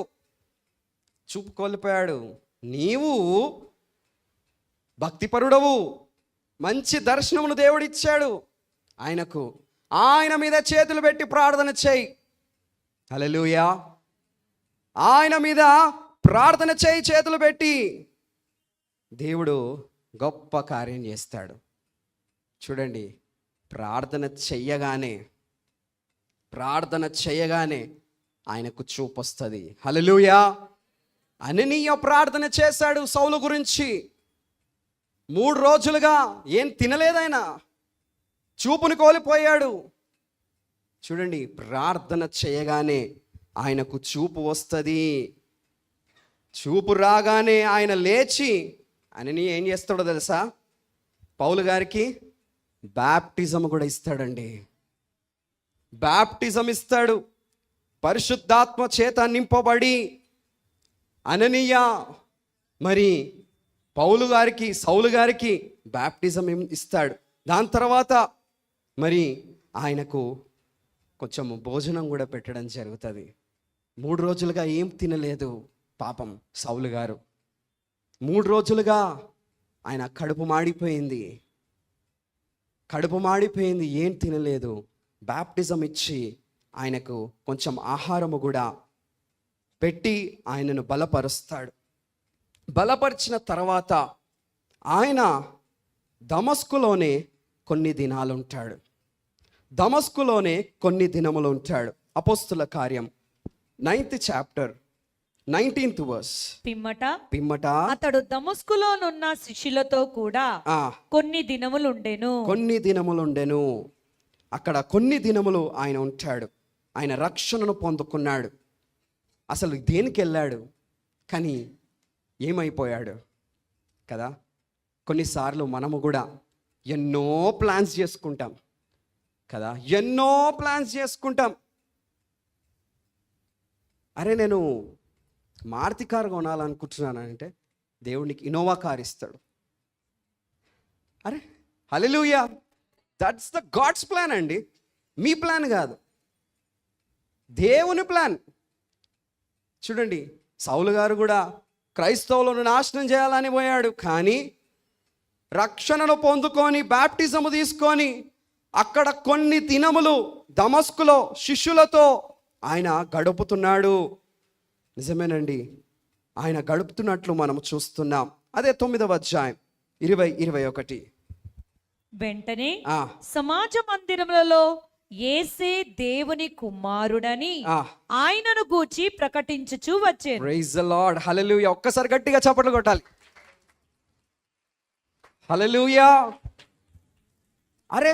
నీవు భక్తిపరుడవు, మంచి దర్శనమును దేవుడిచ్చాడు ఆయనకు. ఆయన మీద చేతులు పెట్టి ప్రార్థన చేయి. హల్లెలూయా. ఆయన మీద ప్రార్థన చేయి, చేతులు పెట్టి. దేవుడు గొప్ప కార్యం చేస్తాడు. చూడండి, ప్రార్థన చెయ్యగానే ఆయనకు చూపు వస్తుంది. హల్లెలూయా. అననీయ ప్రార్థన చేశాడు సౌలు గురించి. 3 రోజులుగా ఏం తినలేదాయన, చూపుని కోల్పోయాడు. చూడండి, ప్రార్థన చేయగానే ఆయనకు చూపు వస్తుంది. చూపు రాగానే ఆయన లేచి అననీయ ఏం చేస్తాడో తెలుసా? పౌలు గారికి బ్యాప్టిజం కూడా ఇస్తాడండి. బ్యాప్టిజం ఇస్తాడు. పరిశుద్ధాత్మ చేత నింపబడి అననీయ మరి సౌలు గారికి బ్యాప్టిజం ఇస్తాడు. దాని తర్వాత మరి ఆయనకు కొంచెం భోజనం కూడా పెట్టడం జరుగుతుంది. 3 రోజులుగా ఏం తినలేదు పాపం సౌలు గారు. 3 రోజులుగా ఆయన కడుపు మాడిపోయింది, ఏం తినలేదు. బాప్టిజం ఇచ్చి ఆయనకు కొంచెం ఆహారము కూడా పెట్టి ఆయనను బలపరుస్తాడు. బలపరిచిన తర్వాత ఆయన దమస్కులోనే కొన్ని దినములు ఉంటాడు. అపోస్తుల కార్యం 9th chapter 19th verse. పిమ్మట అతడు దమస్కులోనున్న శిష్యులతో కూడా కొన్ని దినములుండెను. అక్కడ కొన్ని దినములు ఆయన ఉంటాడు. ఆయన రక్షణను పొందుకున్నాడు. అసలు దేనికి వెళ్ళాడు, కానీ ఏమైపోయాడు కదా. కొన్నిసార్లు మనము కూడా ఎన్నో ప్లాన్స్ చేసుకుంటాం కదా, అరే నేను మారుతి కారు కొనాలనుకుంటున్నానంటే దేవునికి ఇన్నోవా కార్ ఇస్తాడు. అరే హల్లెలూయా, దట్స్ ద గాడ్స్ ప్లాన్ అండి, మీ ప్లాన్ కాదు, దేవుని ప్లాన్. చూడండి, సౌలు గారు కూడా క్రైస్తవులను నాశనం చేయాలని పోయాడు, కానీ రక్షణను పొందుకొని బాప్టిజము తీసుకొని అక్కడ కొన్ని దినములు దమస్కులో శిష్యులతో ఆయన గడుపుతున్నాడు. నిజమేనండి, ఆయన గడుపుతున్నట్లు మనం చూస్తున్నాం. అదే 9వ అధ్యాయం 20-21. వెంటనే సమాజ మందిరములలో యేసే దేవుని కుమారుడని ఆయనను గూర్చి ప్రకటించుచూ వచ్చారు. ప్రైజ్ ది లార్డ్, హల్లెలూయా. ఒక్కసారి గట్టిగా చప్పట్లు కొట్టాలి. హల్లెలూయా. అరే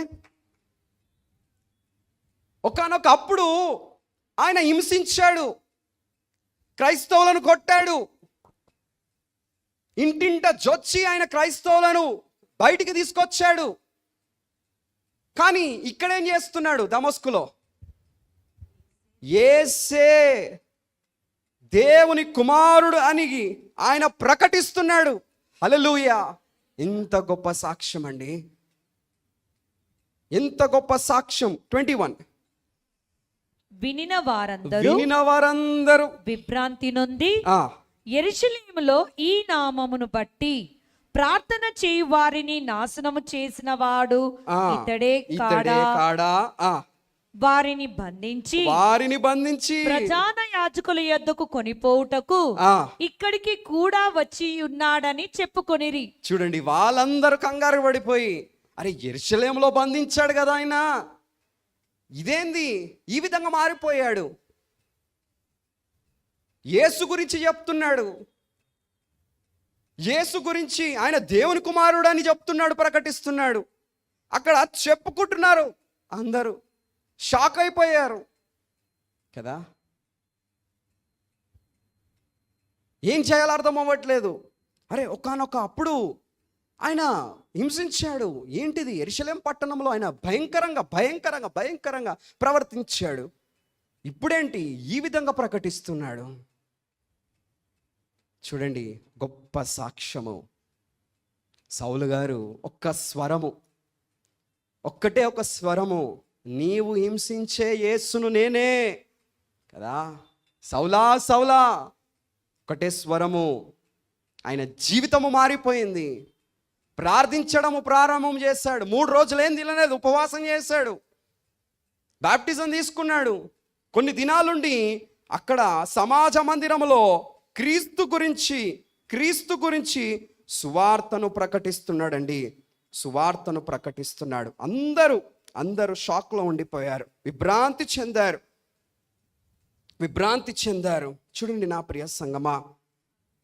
ఒకానొకప్పుడు ఆయన హింసించాడు, క్రైస్తవులను కొట్టాడు, ఇంటింట జొచ్చి ఆయన క్రైస్తవులను బయటికి తీసుకొచ్చాడు. కానీ ఇక్కడేం చేస్తున్నాడు? దమస్కులో యేసే దేవుని కుమారుడు అని ఆయన ప్రకటిస్తున్నాడు. హల్లెలూయా. ఎంత గొప్ప సాక్ష్యం అండి, ఎంత గొప్ప సాక్ష్యం. 21. వినిన వారందరూ విభ్రాంతి నొంది యెరూషలేములో ఈ నామమును బట్టి ప్రార్థన చేయు వారిని నాశనము చేసిన వాడు ఇతడే కాడా వారిని బంధించి ప్రధాన యాజకుల యొద్దకు కొనిపోవుటకు ఇక్కడికి కూడా వచ్చి ఉన్నాడని చెప్పుకొనిరి. చూడండి, వాళ్ళందరూ కంగారు పడిపోయి, అరే యెరూషలేములో బంధించాడు కదా ఆయన, ఇదేంది ఈ విధంగా మారిపోయాడు? యేసు గురించి చెప్తున్నాడు, యేసు గురించి ఆయన దేవుని కుమారుడు అని చెప్తున్నాడు, ప్రకటిస్తున్నాడు. అక్కడ చెప్పుకుంటున్నారు, అందరూ షాక్ అయిపోయారు కదా. ఏం చేయాలో అర్థం అవ్వట్లేదు. అరే అప్పుడు ఆయన హింసించాడు, ఏంటిది? యెరూషలేం పట్టణంలో ఆయన భయంకరంగా ప్రవర్తించాడు. ఇప్పుడేంటి ఈ విధంగా ప్రకటిస్తున్నాడు? చూడండి, గొప్ప సాక్ష్యము. సౌలు గారు ఒక్కటే ఒక స్వరము, నీవు హింసించే యేసును నేనే కదా. సౌలా సౌలా, ఒకటే స్వరము. ఆయన జీవితము మారిపోయింది. ప్రార్థించడము ప్రారంభం చేశాడు. 3 రోజులు ఏం తినలేదు, ఉపవాసం చేశాడు, బాప్టిజం తీసుకున్నాడు. కొన్ని దినాలుండి అక్కడ సమాజ మందిరములో క్రీస్తు గురించి సువార్తను ప్రకటిస్తున్నాడండి. సువార్తను ప్రకటిస్తున్నాడు. అందరూ షాక్లో ఉండిపోయారు, విభ్రాంతి చెందారు. చూడండి నా ప్రియ సంగమా,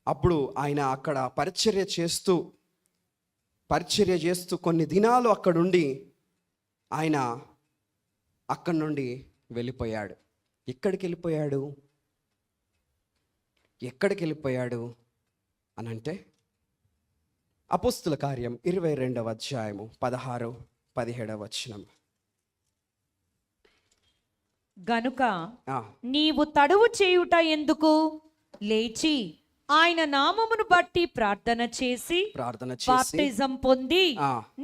అప్పుడు ఆయన అక్కడ పరిచర్య చేస్తూ కొన్ని దినాలు అక్కడుండి ఆయన అక్కడి నుండి వెళ్ళిపోయాడు. ఎక్కడికి వెళ్ళిపోయాడు అనంటే అపోస్తుల కార్యం 22వ అధ్యాయము 16-17 వచనం. గనుక నీవు తడువు చేయుట ఎందుకు? లేచి ఆయన నామమును బట్టి ప్రార్థన చేసి బాప్టిజం పొంది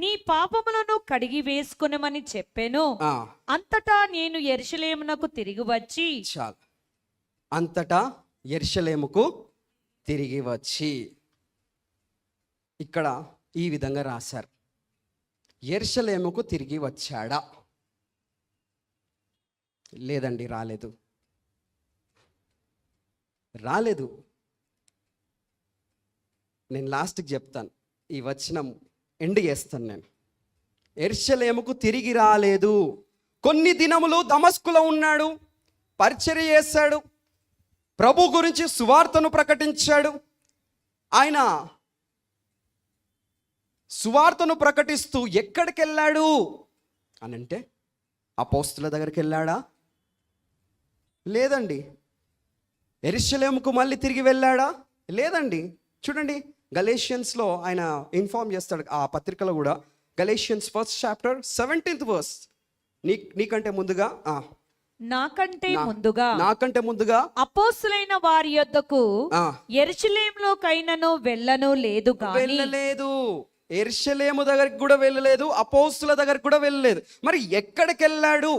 నీ పాపములను కడిగి వేసుకునమని చెప్పెను. అంతటా నేను యెరూషలేమునకు తిరిగి వచ్చి చాలు అంతటా యెరూషలేముకు తిరిగి వచ్చి, ఇక్కడ ఈ విధంగా రాశారు, యెరూషలేముకు తిరిగి వచ్చాడా? లేదండి, రాలేదు. నేను లాస్ట్కి చెప్తాను, ఈ వచనం ఎండ్ చేస్తాను నేను. యెరూషలేముకు తిరిగి రాలేదు. కొన్ని దినములు దమస్కులో ఉన్నాడు, పరిచర్య చేశాడు, ప్రభు గురించి సువార్తను ప్రకటించాడు. ఆయన సువార్తను ప్రకటిస్తూ ఎక్కడికి వెళ్ళాడు అని అంటే, అపోస్తుల దగ్గరికి వెళ్ళాడా? లేదండి. యెరూషలేముకు మళ్ళీ తిరిగి వెళ్ళాడా? లేదండి. చూడండి, గలేషియన్స్లో ఆయన ఇన్ఫార్మ్ చేస్తాడు, ఆ పత్రికలో కూడా, Galatians 1st chapter 17th verse. నీకంటే ముందుగా నాకంటే ముందుగా అపోస్తులైన వారి యొద్దకు యెరూషలేములోకైనను వెళ్ళలేదు. యెరూషలేము దగ్గరికి కూడా వెళ్ళలేదు, అపోస్తుల దగ్గరికి కూడా వెళ్ళలేదు. మరి ఎక్కడికి వెళ్ళాడు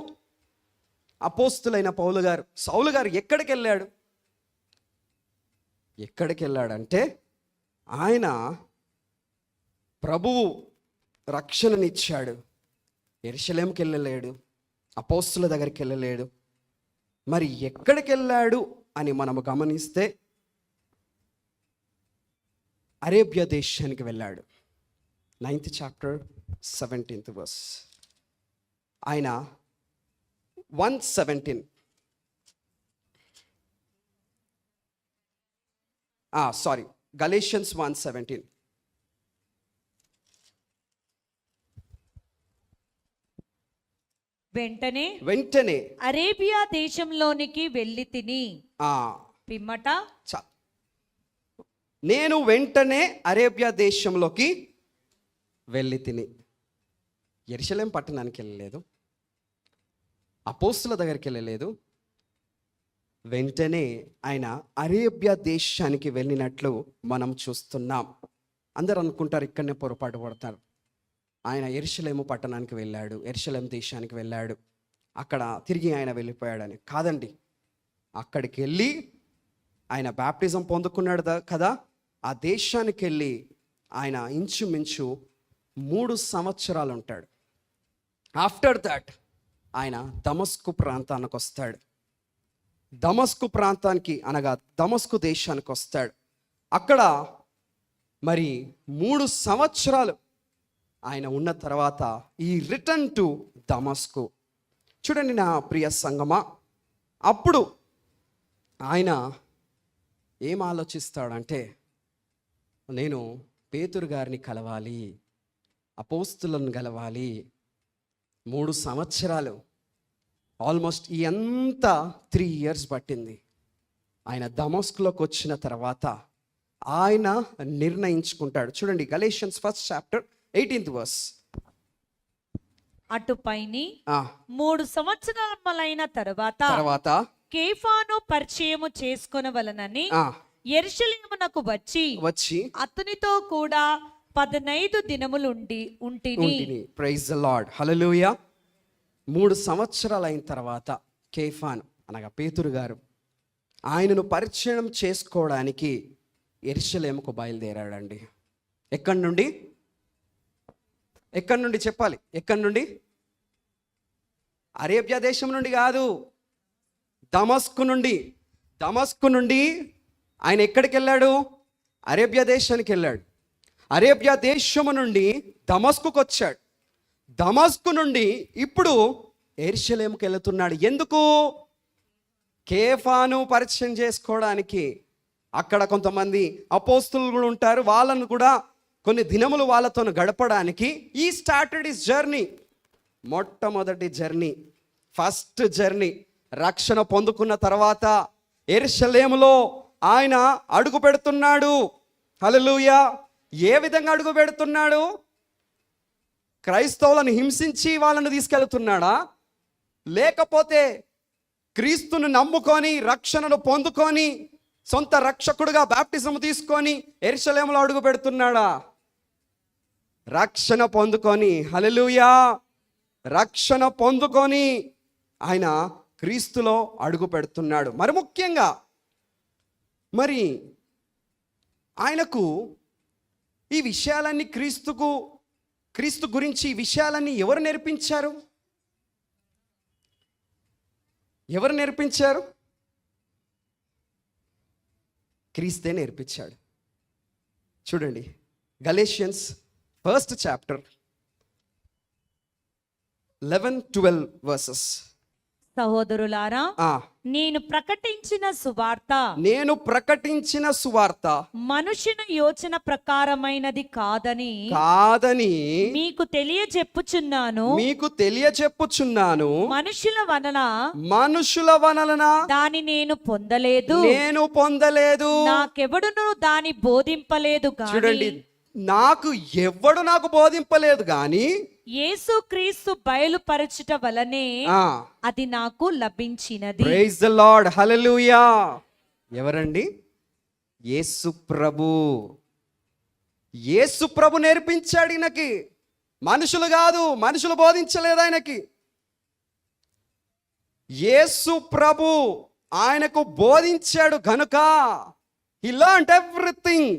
అపోస్తులైన సౌలు గారు ఎక్కడికి వెళ్ళాడంటే, ఆయన ప్రభువు రక్షణనిచ్చాడు, యెరూషలేముకి వెళ్ళలేడు, అపోస్తుల దగ్గరికి వెళ్ళలేడు. మరి ఎక్కడికి వెళ్ళాడు అని మనము గమనిస్తే, అరేబియా దేశానికి వెళ్ళాడు. 9th chapter 17th verse. ఆయన 1:17 గలేషియన్స్ 1:17. వెంటనే అరేబియా దేశంలోనికి వెళ్ళి తిని పిమ్మట నేను వెంటనే అరేబియా దేశంలోకి వెళ్ళి తిని. యెరూషలేం పట్టణానికి వెళ్ళలేదు, అపోస్తుల దగ్గరికి వెళ్ళలేదు, వెంటనే ఆయన అరేబియా దేశానికి వెళ్ళినట్లు మనం చూస్తున్నాం. అందరూ అనుకుంటారు, ఇక్కడనే పొరపాటు పడతారు, ఆయన యెరూషలేము పట్టణానికి వెళ్ళాడు, యెరూషలేం దేశానికి వెళ్ళాడు, అక్కడ తిరిగి ఆయన వెళ్ళిపోయాడని. కాదండి, అక్కడికి వెళ్ళి ఆయన బాప్టిజం పొందుకున్నాడు కదా, ఆ దేశానికి వెళ్ళి ఆయన ఇంచుమించు 3 సంవత్సరాలు ఉంటాడు. ఆఫ్టర్ దట్ ఆయన దమస్కు ప్రాంతానికి వస్తాడు. దమస్కు ప్రాంతానికి అనగా దమస్కు దేశానికి వస్తాడు. అక్కడ మరి 3 సంవత్సరాలు ఆయన ఉన్న తర్వాత ఈ రిటర్న్ టు దమస్కు. చూడండి నా ప్రియ సంగమా, అప్పుడు ఆయన ఏం ఆలోచిస్తాడంటే, నేను పేతురు గారిని కలవాలి, అపోస్తులను కలవాలి. 3 సంవత్సరాలు, ఆల్మోస్ట్ ఎంత 3 years పట్టింది. ఆయన దమస్కులోకి వచ్చిన తర్వాత ఆయన నిర్ణయించుకుంటాడు. చూడండి, Galatians 1st chapter 18th verse. అటుపైని 3 సంవత్సరాలైన తర్వాత కేఫాను పరిచయము చేసుకొనవలనని యెరూషలేమునకు వచ్చి అతనితో కూడా 15 దినములు ఉంటిని. ప్రైజ్ ది లార్డ్, హల్లెలూయా. 3 సంవత్సరాలు అయిన తర్వాత కేఫాను అనగా పేతురు గారు ఆయనను పరిచయం చేసుకోవడానికి యెరూషలేముకు బయలుదేరాడండి. ఎక్కడి నుండి చెప్పాలి? ఎక్కడి నుండి? అరేబియా దేశం నుండి కాదు, దమస్కు నుండి ఆయన ఎక్కడికి వెళ్ళాడు? అరేబియా దేశానికి వెళ్ళాడు. అరేబియా దేశము నుండి దమస్కుకు వచ్చాడు. దమస్కు నుండి ఇప్పుడు యెరూషలేముకి వెళుతున్నాడు. ఎందుకు? కేఫాను పరిచయం చేసుకోవడానికి. అక్కడ కొంతమంది అపోస్తులు కూడా ఉంటారు, వాళ్ళను కూడా కొన్ని దినములు వాళ్ళతో గడపడానికి ఈ స్టార్టెడ్ హిస్ జర్నీ. మొట్టమొదటి జర్నీ, ఫస్ట్ జర్నీ. రక్షణ పొందుకున్న తర్వాత యెరూషలేములో ఆయన అడుగు పెడుతున్నాడు. హల్లెలూయా. ఏ విధంగా అడుగు పెడుతున్నాడు? క్రైస్తవులను హింసించి వాళ్ళను తీసుకెళ్తున్నాడా? లేకపోతే క్రీస్తును నమ్ముకొని రక్షణను పొందుకొని సొంత రక్షకుడుగా బాప్టిజం తీసుకొని యెరూషలేములో అడుగు పెడుతున్నాడా? రక్షణ పొందుకొని, హల్లెలూయా, రక్షణ పొందుకొని ఆయన క్రీస్తులో అడుగు పెడుతున్నాడు. మరి ముఖ్యంగా మరి ఆయనకు ఈ విషయాలన్నీ క్రీస్తు గురించి ఈ విషయాలన్నీ ఎవరు నేర్పించారు? ఎవరు నేర్పించారు? క్రీస్తే నేర్పించాడు. చూడండి, గలేషియన్స్ 1st చాప్టర్ 11-12 వర్సెస్. సహోదరులారా, నేను ప్రకటించిన సువార్త మనుషుని యోచన ప్రకారమైనది కాదని మీకు తెలియజెప్పుచున్నాను. మనుషుల వలన దాని నేను పొందలేదు, నాకెవడును దాని బోధింపలేదు. చూడండి, నాకు బోధింపలేదు గాని యేసుక్రీస్తు బయలుపరచుట వలనే అది నాకు లభించినది. ప్రైజ్ ది లార్డ్, హల్లెలూయా. ఎవరండి? యేసు ప్రభు నేర్పించాడు ఈయనకి, మనుషులు కాదు, మనుషులు బోధించలేదు ఆయనకి. యేసు ప్రభు ఆయనకు బోధించాడు గనుక హి లెర్న్డ్ ఎవ్రీథింగ్.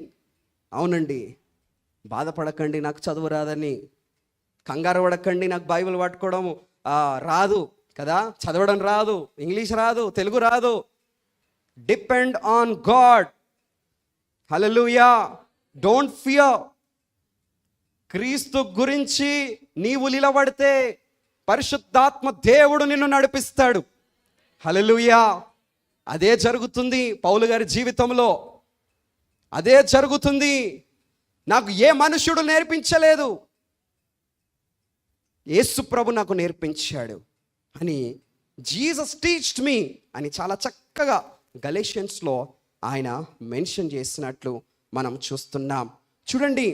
అవునండి, బాధపడకండి నాకు చదువు రాదని, కంగారు పడకండి నాకు బైబిల్ పట్టుకోవడం రాదు కదా, చదవడం రాదు, ఇంగ్లీష్ రాదు, తెలుగు రాదు. Depend on God, hallelujah. Don't fear. క్రీస్తు గురించి నీవు నిలబడితే పరిశుద్ధాత్మ దేవుడు నిన్ను నడిపిస్తాడు. హల్లెలూయా. అదే జరుగుతుంది పౌలు గారి జీవితంలో, అదే జరుగుతుంది. నాకు ఏ మనుష్యుడు నేర్పించలేదు, యేసు ప్రభు నాకు నేర్పించాడు అని, జీసస్ టీచ్డ్ మీ అని చాలా చక్కగా గలేషియన్స్లో ఆయన మెన్షన్ చేసినట్లు మనం చూస్తున్నాం. చూడండి,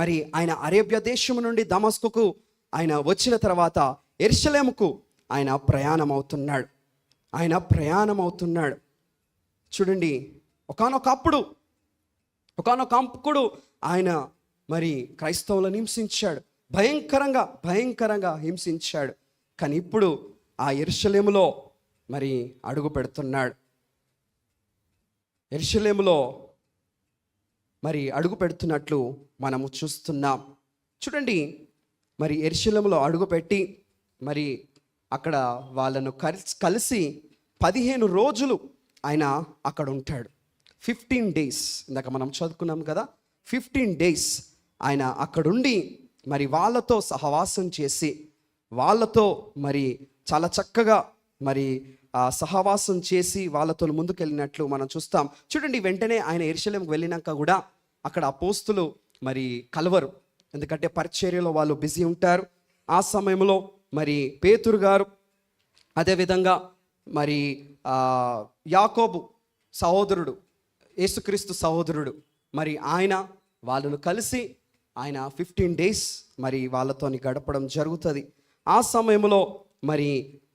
మరి ఆయన అరేబియా దేశం నుండి దమస్కుకు ఆయన వచ్చిన తర్వాత యెరూషలేముకు ఆయన ప్రయాణం అవుతున్నాడు. చూడండి, ఒకానొకప్పుడు ఆయన మరి క్రైస్తవులను హింసించాడు, భయంకరంగా హింసించాడు. కానీ ఇప్పుడు ఆ యెరూషలేములో మరి అడుగు పెడుతున్నాడు. యెరూషలేములో మరి అడుగు పెడుతున్నట్లు మనము చూస్తున్నాం. చూడండి, మరి యెరూషలేములో అడుగుపెట్టి మరి అక్కడ వాళ్ళను కలిసి 15 రోజులు ఆయన అక్కడ ఉంటాడు. 15 days, ఇందాక మనం చదువుకున్నాం కదా, 15 days ఆయన అక్కడుండి మరి వాళ్ళతో సహవాసం చేసి, వాళ్ళతో మరి చాలా చక్కగా మరి సహవాసం చేసి వాళ్ళతో ముందుకెళ్ళినట్లు మనం చూస్తాం. చూడండి, వెంటనే ఆయన యెరూషలేముకు వెళ్ళినాక కూడా అక్కడ అపోస్తులు మరి కలవరు, ఎందుకంటే పరిచర్యలో వాళ్ళు బిజీ ఉంటారు. ఆ సమయంలో మరి పేతురు గారు, అదేవిధంగా మరి యాకోబు సహోదరుడు, యేసుక్రీస్తు సహోదరుడు, మరి ఆయన వాళ్ళను కలిసి ఆయన 15 days మరి వాళ్ళతోని గడపడం జరుగుతుంది. ఆ సమయంలో మరి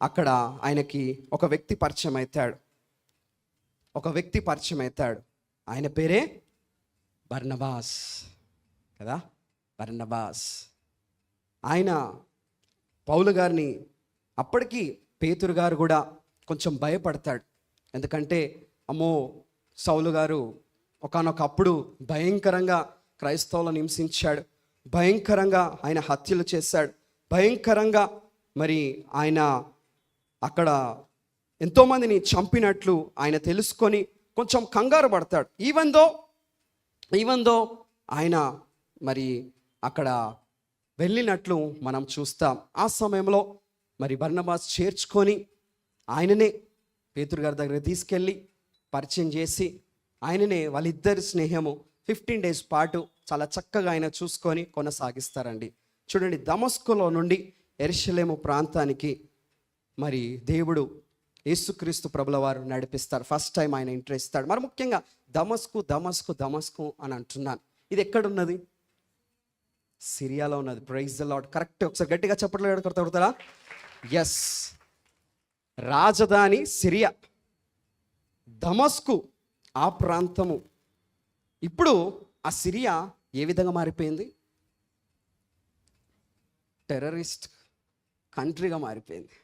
అక్కడ ఆయనకి ఒక వ్యక్తి పరిచయం అవుతాడు. ఆయన పేరే బర్నబాస్ కదా, బర్నబాస్. ఆయన పౌలు గారిని, అప్పటికి పేతురు గారు కూడా కొంచెం భయపడతాడు, ఎందుకంటే అమ్మో సౌలు గారు ఒకానొకప్పుడు భయంకరంగా క్రైస్తవులను హింసించాడు, భయంకరంగా ఆయన హత్యలు చేశాడు, భయంకరంగా మరి ఆయన అక్కడ ఎంతోమందిని చంపినట్లు ఆయన తెలుసుకొని కొంచెం కంగారు పడతాడు. ఈవెన్ దో ఆయన మరి అక్కడ వెళ్ళినట్లు మనం చూస్తాం. ఆ సమయంలో మరి బర్నబాస్ చేర్చుకొని ఆయననే పేతురు గారి దగ్గర తీసుకెళ్ళి పరిచయం చేసి, ఆయననే వాళ్ళిద్దరి స్నేహము 15 days పాటు చాలా చక్కగా ఆయన చూసుకొని కొనసాగిస్తారండి. చూడండి, దమస్కులో నుండి యెరూషలేము ప్రాంతానికి మరి దేవుడు యేసుక్రీస్తు ప్రభుల వారు నడిపిస్తారు. ఫస్ట్ టైం ఆయన ఎంట్రీ ఇస్తాడు. మరి ముఖ్యంగా దమస్కు అని అంటున్నాను. ఇది ఎక్కడున్నది? సిరియాలో ఉన్నది. Praise the lord. కరెక్ట్. ఒకసారి గట్టిగా చెప్పట్లు కొడతారా? ఎస్, రాజధాని సిరియా. దమస్కు ఆ ప్రాంతము ఇప్పుడు ఆ సిరియా ఏ విధంగా మారిపోయింది? టెర్రరిస్ట్ కంట్రీగా మారిపోయింది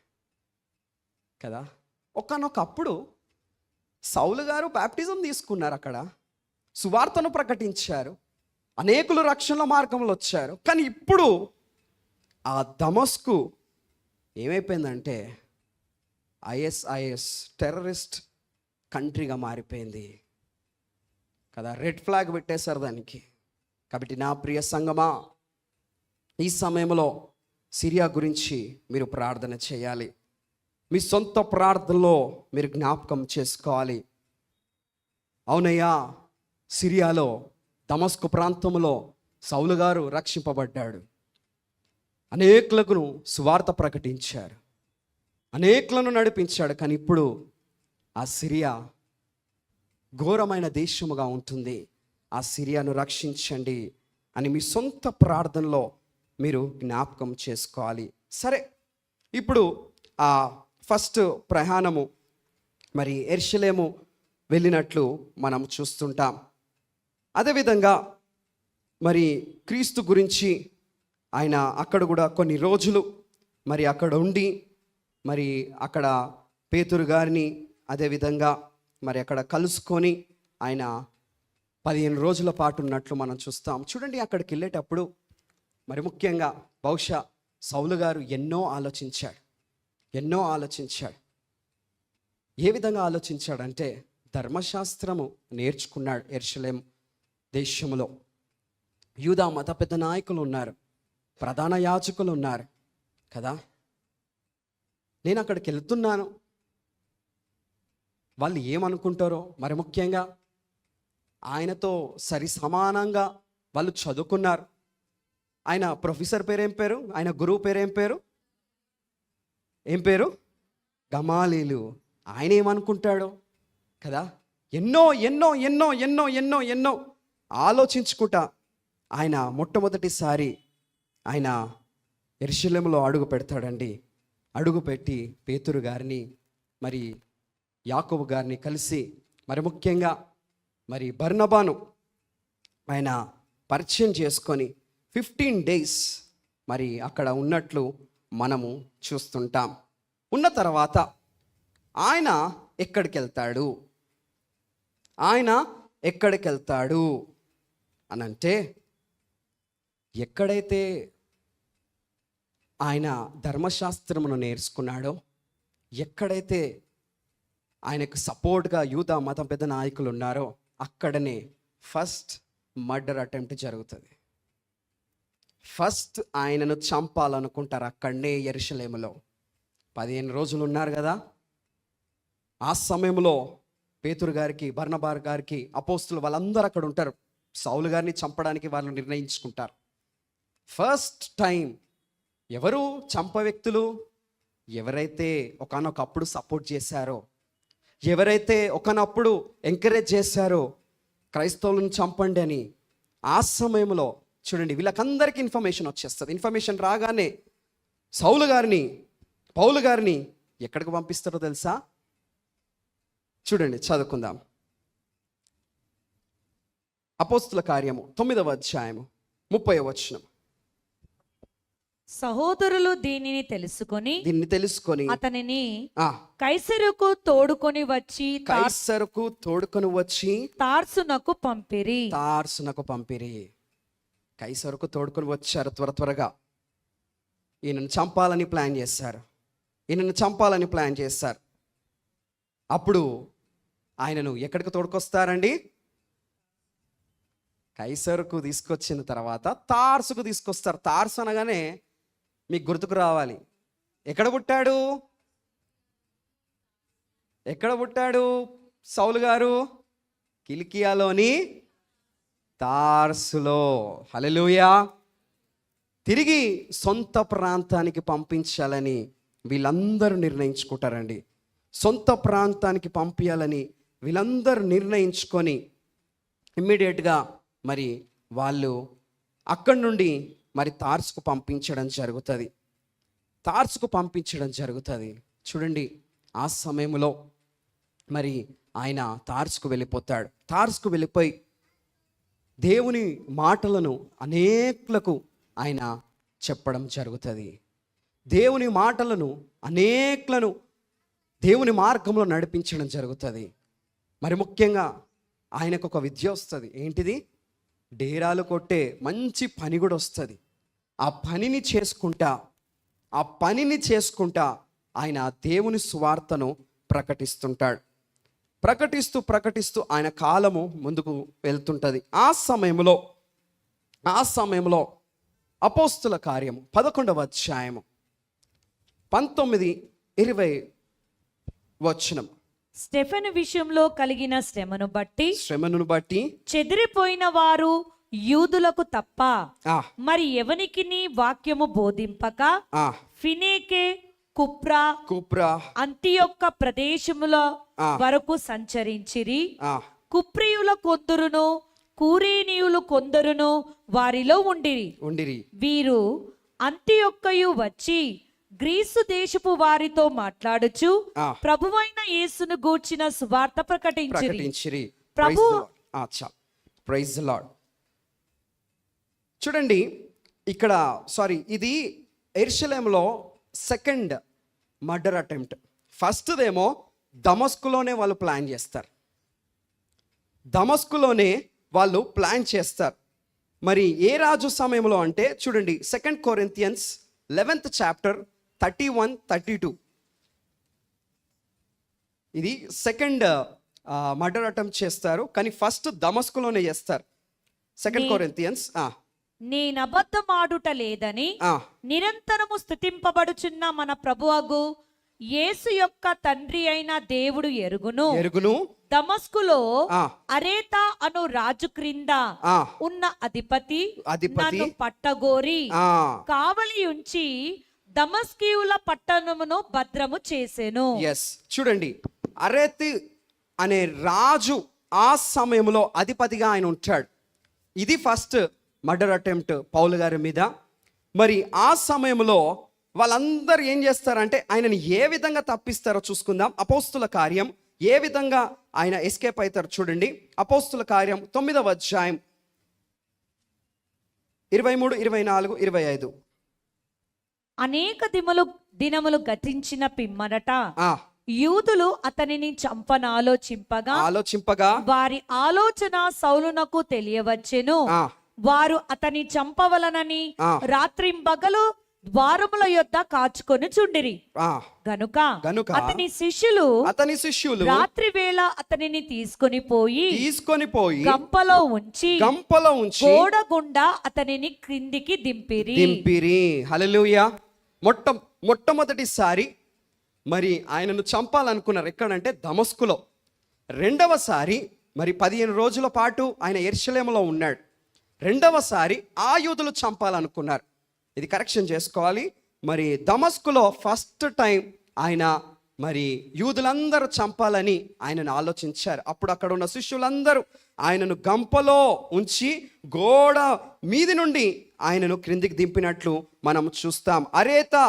కదా. ఒక్కనొకప్పుడు సౌలు గారు బాప్టిజం తీసుకున్నారు, అక్కడ సువార్తను ప్రకటించారు, అనేకులు రక్షణ మార్గంలో వచ్చారు. కానీ ఇప్పుడు ఆ దమస్కు ఏమైపోయిందంటే ఐఎస్ఐఎస్ టెర్రరిస్ట్ కంట్రీగా మారిపోయింది కదా. రెడ్ ఫ్లాగ్ పెట్టేశారు దానికి. కాబట్టి నా ప్రియ సంగమా, ఈ సమయంలో సిరియా గురించి మీరు ప్రార్థన చేయాలి. మీ సొంత ప్రార్థనలో మీరు జ్ఞాపకం చేసుకోవాలి. అవునయ్యా, సిరియాలో దమస్కు ప్రాంతంలో సౌలు గారు రక్షింపబడ్డాడు, అనేకులకు సువార్త ప్రకటించారు, అనేకులను నడిపించాడు. కానీ ఇప్పుడు ఆ సిరియా ఘోరమైన దేశముగా ఉంటుంది. ఆ సిరియాను రక్షించండి అని మీ సొంత ప్రార్థనలో మీరు జ్ఞాపకం చేసుకోవాలి. సరే, ఇప్పుడు ఆ ఫస్ట్ ప్రయాణము మరి యెరూషలేము వెళ్ళినట్లు మనం చూస్తుంటాం. అదేవిధంగా మరి క్రీస్తు గురించి ఆయన అక్కడ కూడా కొన్ని రోజులు మరి అక్కడ ఉండి మరి అక్కడ పేతురు గారిని అదేవిధంగా మరి అక్కడ కలుసుకొని ఆయన 15 రోజుల పాటు ఉన్నట్లు మనం చూస్తాం. చూడండి, అక్కడికి వెళ్ళేటప్పుడు మరి ముఖ్యంగా బహుశా సౌలు గారు ఎన్నో ఆలోచించాడు. ఏ విధంగా ఆలోచించాడంటే, ధర్మశాస్త్రము నేర్చుకున్నాడు. యెరూషలేము దేశంలో యూదా మత పెద్ద నాయకులు ఉన్నారు, ప్రధాన యాజకులు ఉన్నారు కదా. నేను అక్కడికి వెళ్తున్నాను, వాళ్ళు ఏమనుకుంటారో. మరి ముఖ్యంగా ఆయనతో సరి సమానంగా వాళ్ళు చదువుకున్నారు. ఆయన ప్రొఫెసర్ పేరు ఏం పేరు? ఆయన గురువు పేరు ఏం పేరు? గమాలీలు. ఆయన ఏమనుకుంటాడో కదా. ఎన్నో ఎన్నో ఎన్నో ఎన్నో ఎన్నో ఎన్నో ఆలోచించుకుంటా ఆయన మొట్టమొదటిసారి ఆయన యెరూషలేములో అడుగు పెడతాడండి. అడుగుపెట్టి పేతురు గారిని మరి యాకోబు గారిని కలిసి మరి ముఖ్యంగా మరి బర్నబాను ఆయన పరిచయం చేసుకొని 15 days మరి అక్కడ ఉన్నట్లు మనము చూస్తుంటాం. ఉన్న తర్వాత ఆయన ఎక్కడికి వెళ్తాడు అనంటే, ఎక్కడైతే ఆయన ధర్మశాస్త్రమును నేర్చుకున్నాడో, ఎక్కడైతే ఆయనకు సపోర్ట్గా యూదా మతం పెద్ద నాయకులు ఉన్నారో, అక్కడనే ఫస్ట్ మర్డర్ అటెంప్ట్ జరుగుతుంది. ఫస్ట్ ఆయనను చంపాలనుకుంటారు అక్కడనే యెరూషలేములో. 15 రోజులు ఉన్నారు కదా. ఆ సమయంలో పేతురు గారికి, బర్నబార్ గారికి, అపోస్తులు వాళ్ళందరూ అక్కడ ఉంటారు. సౌలు గారిని చంపడానికి వాళ్ళు నిర్ణయించుకుంటారు. ఫస్ట్ టైం ఎవరు చంప వ్యక్తులు? ఎవరైతే ఒకానొకప్పుడు సపోర్ట్ చేశారో, ఎవరైతే ఒకనప్పుడు ఎంకరేజ్ చేశారో క్రైస్తవులను చంపండి అని, ఆ సమయంలో చూడండి వీళ్ళకందరికీ ఇన్ఫర్మేషన్ వచ్చేస్తుంది. ఇన్ఫర్మేషన్ రాగానే పౌలు గారిని ఎక్కడికి పంపిస్తారో తెలుసా? చూడండి, చదువుకుందాం. అపోస్తుల కార్యము 9వ అధ్యాయము 30వ వచనం. సహోదరులు దీనిని తెలుసుకొని అతనిని కైసరుకు తోడుకొని వచ్చి తార్సునకు పంపిరి. కైసరుకు తోడుకొని వచ్చారు. త్వరగా ఈయనను చంపాలని ప్లాన్ చేశారు. అప్పుడు ఆయనను ఎక్కడికి తోడుకొస్తారండి? కైసరుకు తీసుకొచ్చిన తర్వాత తార్సుకు తీసుకొస్తారు. తార్సు అనగానే మీకు గుర్తుకు రావాలి, ఎక్కడ పుట్టాడు సౌలు గారు? కిలికియాలోని తార్సులో. హల్లెలూయా. తిరిగి సొంత ప్రాంతానికి పంపించాలని వీళ్ళందరూ నిర్ణయించుకుంటారండి. సొంత ప్రాంతానికి పంపించాలని వీళ్ళందరూ నిర్ణయించుకొని ఇమ్మీడియట్గా మరి వాళ్ళు అక్కడి నుండి మరి తార్సుకు పంపించడం జరుగుతుంది. చూడండి, ఆ సమయంలో మరి ఆయన తార్సుకు వెళ్ళిపోతాడు. తార్సుకు వెళ్ళిపోయి దేవుని మాటలను అనేకులకు ఆయన చెప్పడం జరుగుతుంది. దేవుని మాటలను అనేకులను దేవుని మార్గంలో నడిపించడం జరుగుతుంది. మరి ముఖ్యంగా ఆయనకు ఒక విద్య వస్తుంది. ఏంటిది? డేరాలు కొట్టే మంచి పని కూడా వస్తుంది. ఆ పనిని చేసుకుంటా ఆయన దేవుని సువార్తను ప్రకటిస్తుంటాడు. ప్రకటిస్తూ ఆయన కాలము ముందుకు వెళ్తుంటుంది. ఆ సమయంలో అపోస్తుల కార్యము 11వ అధ్యాయము 19-20 వచనం. స్టెఫెను విషయంలో కలిగిన శ్రమను బట్టి చెదిరిపోయిన వారు యూదులకు తప్ప మరి ఎవనికి వాక్యము బోధింపక ఫినేకే కుప్రా అంతియొక్క ప్రదేశముల వరకు సంచరించిరి. కుప్రియుల కొందరును కూరేనీయులు కొందరును వారిలో ఉండిరి. వీరు అంతియొక్కయు వచ్చి గ్రీసు దేశపు వారితో మాట్లాడుచు ప్రభువైన యేసును గూర్చిన సువార్త ప్రకటించిరి. ప్రభు ప్రైజ్ ది లార్డ్. చూడండి ఇక్కడ ఇది యెరూషలేములో సెకండ్ మర్డర్ అటెంప్ట్. ఫస్ట్దేమో దమస్కులోనే వాళ్ళు ప్లాన్ చేస్తారు. మరి ఏ రాజు సమయంలో అంటే చూడండి 2 కొరింథియన్స్ 11th చాప్టర్ 31-32. ఇది సెకండ్ మర్డర్ అటెంప్ట్ చేస్తారు, కానీ ఫస్ట్ దమస్కులోనే చేస్తారు. 2 కొరింథియన్స్. నేను అబద్ధమాడుట లేదని నిరంతరము స్తుతింపబడుచున్న మన ప్రభువగు యేసు యొక్క తండ్రి అయిన దేవుడు ఎరుగును. దమస్కులో అరేతా అను రాజు క్రింద ఉన్న అధిపతి నన్ను పట్టగోరి కావలి ఉంచి దమస్కీయుల పట్టణమును భద్రము చేసెను. చూడండి, అరేతి అనే రాజు ఆ సమయంలో అధిపతిగా ఆయన ఉంటాడు. ఇది ఫస్ట్ మర్డర్ అటెంప్ట్ పౌలు గారి మీద. మరి ఆ సమయంలో వాళ్ళందరూ ఏం చేస్తారంటే ఆయనని ఏ విధంగా తప్పిస్తారో చూసుకుందాం. అపోస్తుల కార్యం ఏ విధంగా ఆయన ఎస్కేప్ అవుతారు చూడండి. అపోస్తుల కార్యం 9వ అధ్యాయం 23, 24, 25. అనేక దినములు గతించిన పిమ్మరట యూదులు అతనిని ఆలోచింపగా వారి ఆలోచన సౌలునకు తెలియవచ్చెను. వారు అతని చంపవలనని రాత్రింబగలు ద్వారముల యొద్ద కాచుకొని చుండిరి. గనుక అతని శిష్యులు రాత్రి వేళ అతనిని తీసుకొని పోయి గంపలో ఉంచి గోడ గుండా అతనిని క్రిందికి దింపిరి. హల్లెలూయా. మొట్టమొదటిసారి మరి ఆయనను చంపాలనుకున్నారు. ఎక్కడంటే దమస్కులో. రెండవసారి మరి 15 రోజుల పాటు ఆయన యెరూషలేములో ఉన్నాడు. రెండవసారి ఆ యూదులు చంపాలనుకున్నారు. ఇది కరెక్షన్ చేసుకోవాలి. మరి దమస్కులో ఫస్ట్ టైం ఆయన మరి యూదులందరూ చంపాలని ఆయనను ఆలోచించారు. అప్పుడు అక్కడ ఉన్న శిష్యులందరూ ఆయనను గంపలో ఉంచి గోడ మీది నుండి ఆయనను క్రిందికి దింపినట్లు మనం చూస్తాం. అరేతా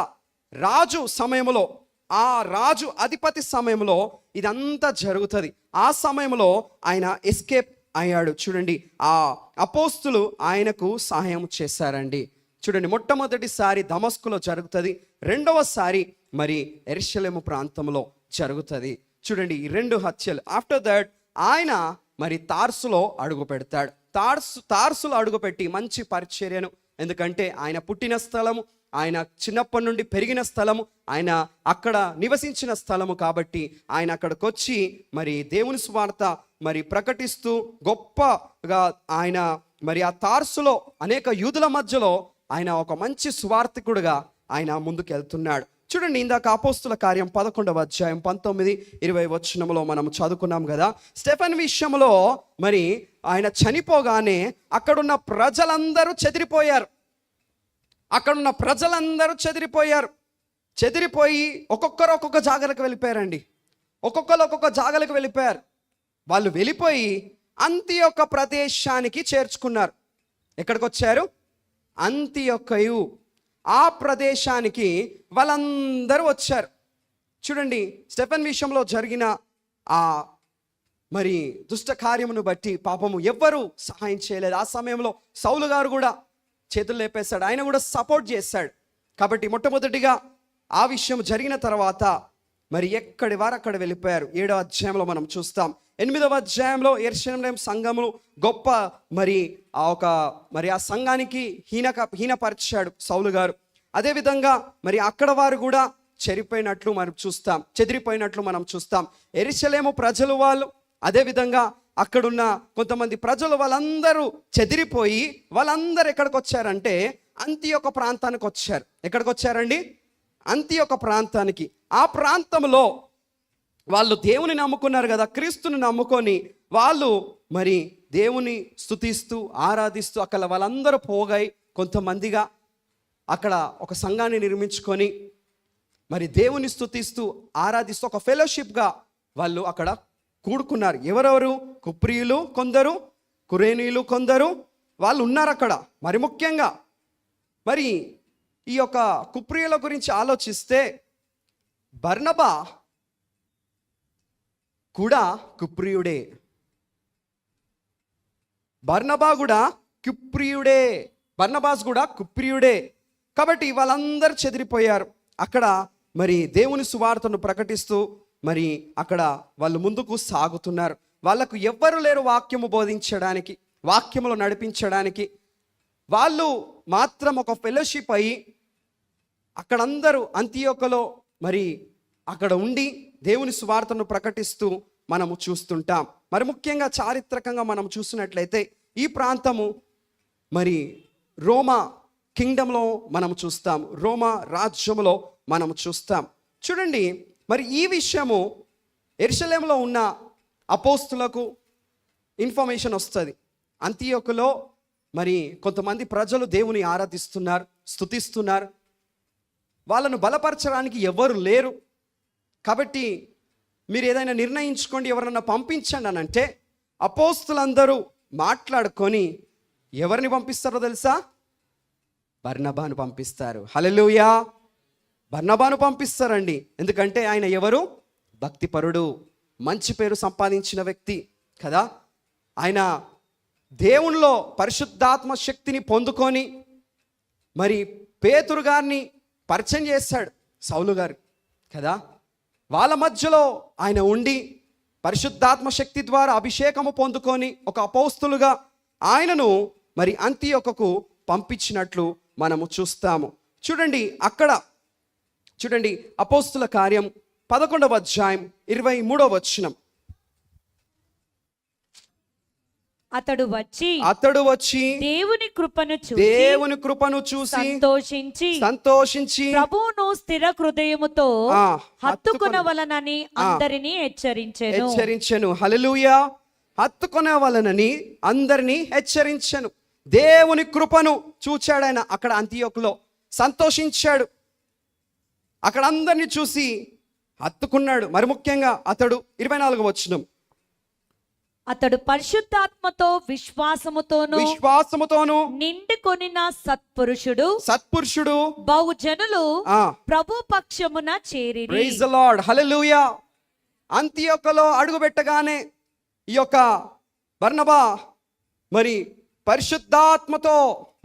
రాజు సమయంలో, ఆ రాజు అధిపతి సమయంలో ఇదంతా జరుగుతుంది. ఆ సమయంలో ఆయన ఎస్కేప్ అయ్యాడు. చూడండి, ఆ అపోస్తులు ఆయనకు సహాయం చేశారండి. చూడండి, మొట్టమొదటిసారి దమస్కులో జరుగుతుంది, రెండవసారి మరి యెరూషలేము ప్రాంతంలో జరుగుతుంది. చూడండి, ఈ 2 హత్యలు. ఆఫ్టర్ దట్ ఆయన మరి తార్సులో అడుగు పెడతాడు. తార్సులో అడుగుపెట్టి మంచి పరిచర్యను, ఎందుకంటే ఆయన పుట్టిన స్థలము, ఆయన చిన్నప్పటి నుండి పెరిగిన స్థలము, ఆయన అక్కడ నివసించిన స్థలము కాబట్టి ఆయన అక్కడికి వచ్చి మరి దేవుని సువార్త మరి ప్రకటిస్తూ గొప్పగా ఆయన మరి ఆ తార్సులో అనేక యూదుల మధ్యలో ఆయన ఒక మంచి సువార్తికుడుగా ఆయన ముందుకు వెళ్తున్నాడు. చూడండి, ఇందాక అపోస్తుల కార్యం 11వ అధ్యాయం 19-20 వచనంలో మనం చదువుకున్నాం కదా. స్టెఫెన్ విషయంలో మరి ఆయన చనిపోగానే అక్కడున్న ప్రజలందరూ చెదిరిపోయారు. చెదిరిపోయి ఒక్కొక్కరు ఒక్కొక్క జాగాలకు వెళ్ళిపోయారండి. ఒక్కొక్క జాగాలకు వెళ్ళిపోయారు. వాళ్ళు వెళ్ళిపోయి అంతియొక్క ప్రదేశానికి చేర్చుకున్నారు. ఎక్కడికి వచ్చారు? అంతియొక్కయు. ఆ ప్రదేశానికి వాళ్ళందరూ వచ్చారు. చూడండి, స్టెఫెన్ విషయంలో జరిగిన ఆ మరి దుష్ట కార్యమును బట్టి పాపము ఎవ్వరూ సహాయం చేయలేదు. ఆ సమయంలో సౌలు గారు కూడా చేతులు లేపేశాడు, ఆయన కూడా సపోర్ట్ చేశాడు. కాబట్టి మొట్టమొదటిగా ఆ విషయం జరిగిన తర్వాత మరి ఎక్కడి వారు అక్కడ వెళ్ళిపోయారు. 7వ అధ్యాయంలో మనం చూస్తాం. 8వ అధ్యాయంలో యెరూషలేము సంఘములు గొప్ప మరి ఆ సంఘానికి హీనపరిచాడు సౌలు గారు. అదేవిధంగా మరి అక్కడ వారు కూడా చెదిరిపోయినట్లు మనం చూస్తాం. యెరూషలేము ప్రజలు వాళ్ళు, అదేవిధంగా అక్కడున్న కొంతమంది ప్రజలు వాళ్ళందరూ చెదిరిపోయి వాళ్ళందరూ ఎక్కడికి వచ్చారంటే అంతియొక ప్రాంతానికి వచ్చారు. ఎక్కడికి వచ్చారండి? అంతియొక ప్రాంతానికి. ఆ ప్రాంతంలో వాళ్ళు దేవుని నమ్ముకున్నారు కదా, క్రీస్తుని నమ్ముకొని వాళ్ళు మరి దేవుని స్తుతిస్తూ ఆరాధిస్తూ అక్కడ వాళ్ళందరూ పోగై కొంతమందిగా అక్కడ ఒక సంఘాన్ని నిర్మించుకొని మరి దేవుని స్తుతిస్తూ ఆరాధిస్తూ ఒక ఫెలోషిప్గా వాళ్ళు అక్కడ కూడుకున్నారు. ఎవరెవరు? కుప్రీయులు కొందరు, కురేనీయులు కొందరు వాళ్ళు ఉన్నారు అక్కడ. మరి ముఖ్యంగా మరి ఈ యొక్క కుప్రీయుల గురించి ఆలోచిస్తే బర్నబా కూడా కుప్రీయుడే. బర్నబాస్ కూడా కుప్రీయుడే. కాబట్టి వాళ్ళందరూ చెదిరిపోయారు. అక్కడ మరి దేవుని సువార్తను ప్రకటిస్తూ మరి అక్కడ వాళ్ళు ముందుకు సాగుతున్నారు. వాళ్ళకు ఎవ్వరు లేరు వాక్యము బోధించడానికి, వాక్యములో నడిపించడానికి. వాళ్ళు మాత్రం ఒక ఫెలోషిప్ అయ్యి అక్కడందరూ అంతియోకలో మరి అక్కడ ఉండి దేవుని సువార్తను ప్రకటిస్తూ మనము చూస్తుంటాం. మరి ముఖ్యంగా చారిత్రకంగా మనం చూసినట్లయితే ఈ ప్రాంతము మరి రోమా కింగ్డంలో మనం చూస్తాం, రోమా రాజ్యంలో మనం చూస్తాం. చూడండి, మరి ఈ విషయము యెరూషలేములో ఉన్న అపోస్తులకు ఇన్ఫర్మేషన్ వస్తుంది. అంతియోకులో మరి కొంతమంది ప్రజలు దేవుని ఆరాధిస్తున్నారు, స్తుతిస్తున్నారు. వాళ్ళను బలపరచడానికి ఎవరు లేరు. కాబట్టి మీరు ఏదైనా నిర్ణయించుకోండి, ఎవరన్నా పంపించండి అని అంటే అపోస్తులందరూ మాట్లాడుకొని ఎవరిని పంపిస్తారో తెలుసా? బర్నబాను పంపిస్తారు. హల్లెలూయా! బర్నబాను పంపిస్తారండి. ఎందుకంటే ఆయన ఎవరు? భక్తిపరుడు, మంచి పేరు సంపాదించిన వ్యక్తి కదా. ఆయన దేవునిలో పరిశుద్ధాత్మ శక్తిని పొందుకొని మరి పేతురు గారిని పరిచయం చేశాడు సౌలు గారు కదా. వాళ్ళ మధ్యలో ఆయన ఉండి పరిశుద్ధాత్మ శక్తి ద్వారా అభిషేకము పొందుకొని ఒక అపోస్తులుగా ఆయనను మరి అంతియోకకు పంపించినట్లు మనము చూస్తాము. చూడండి అపోస్తుల కార్యం 11వ అధ్యాయం 23వ వచనం. అతడు వచ్చి దేవుని కృపను చూసి సంతోషించి ప్రభువును స్థిర హృదయముతో హత్తుకొనవలనని అందరినీ హెచ్చరించెను. హల్లెలూయా! హత్తుకొనవలనని అందరినీ హెచ్చరించెను. దేవుని కృపను చూచాడు ఆయన. అక్కడ అంతియోకులో సంతోషించాడు. అక్కడ అందరినీ చూసి హత్తుకున్నాడు. మరి ముఖ్యంగా అతడు 24వ వచనం, అతడు పరిశుద్ధాత్మతో విశ్వాసముతోను నిండుకొనిన సత్పురుషుడు బహుజనులు ప్రభు పక్షమున చేరిరి. Praise the lord. హల్లెలూయా! అంతియోకులో అడుగు పెట్టగానే ఈ యొక్క బర్నబా మరి పరిశుద్ధాత్మతో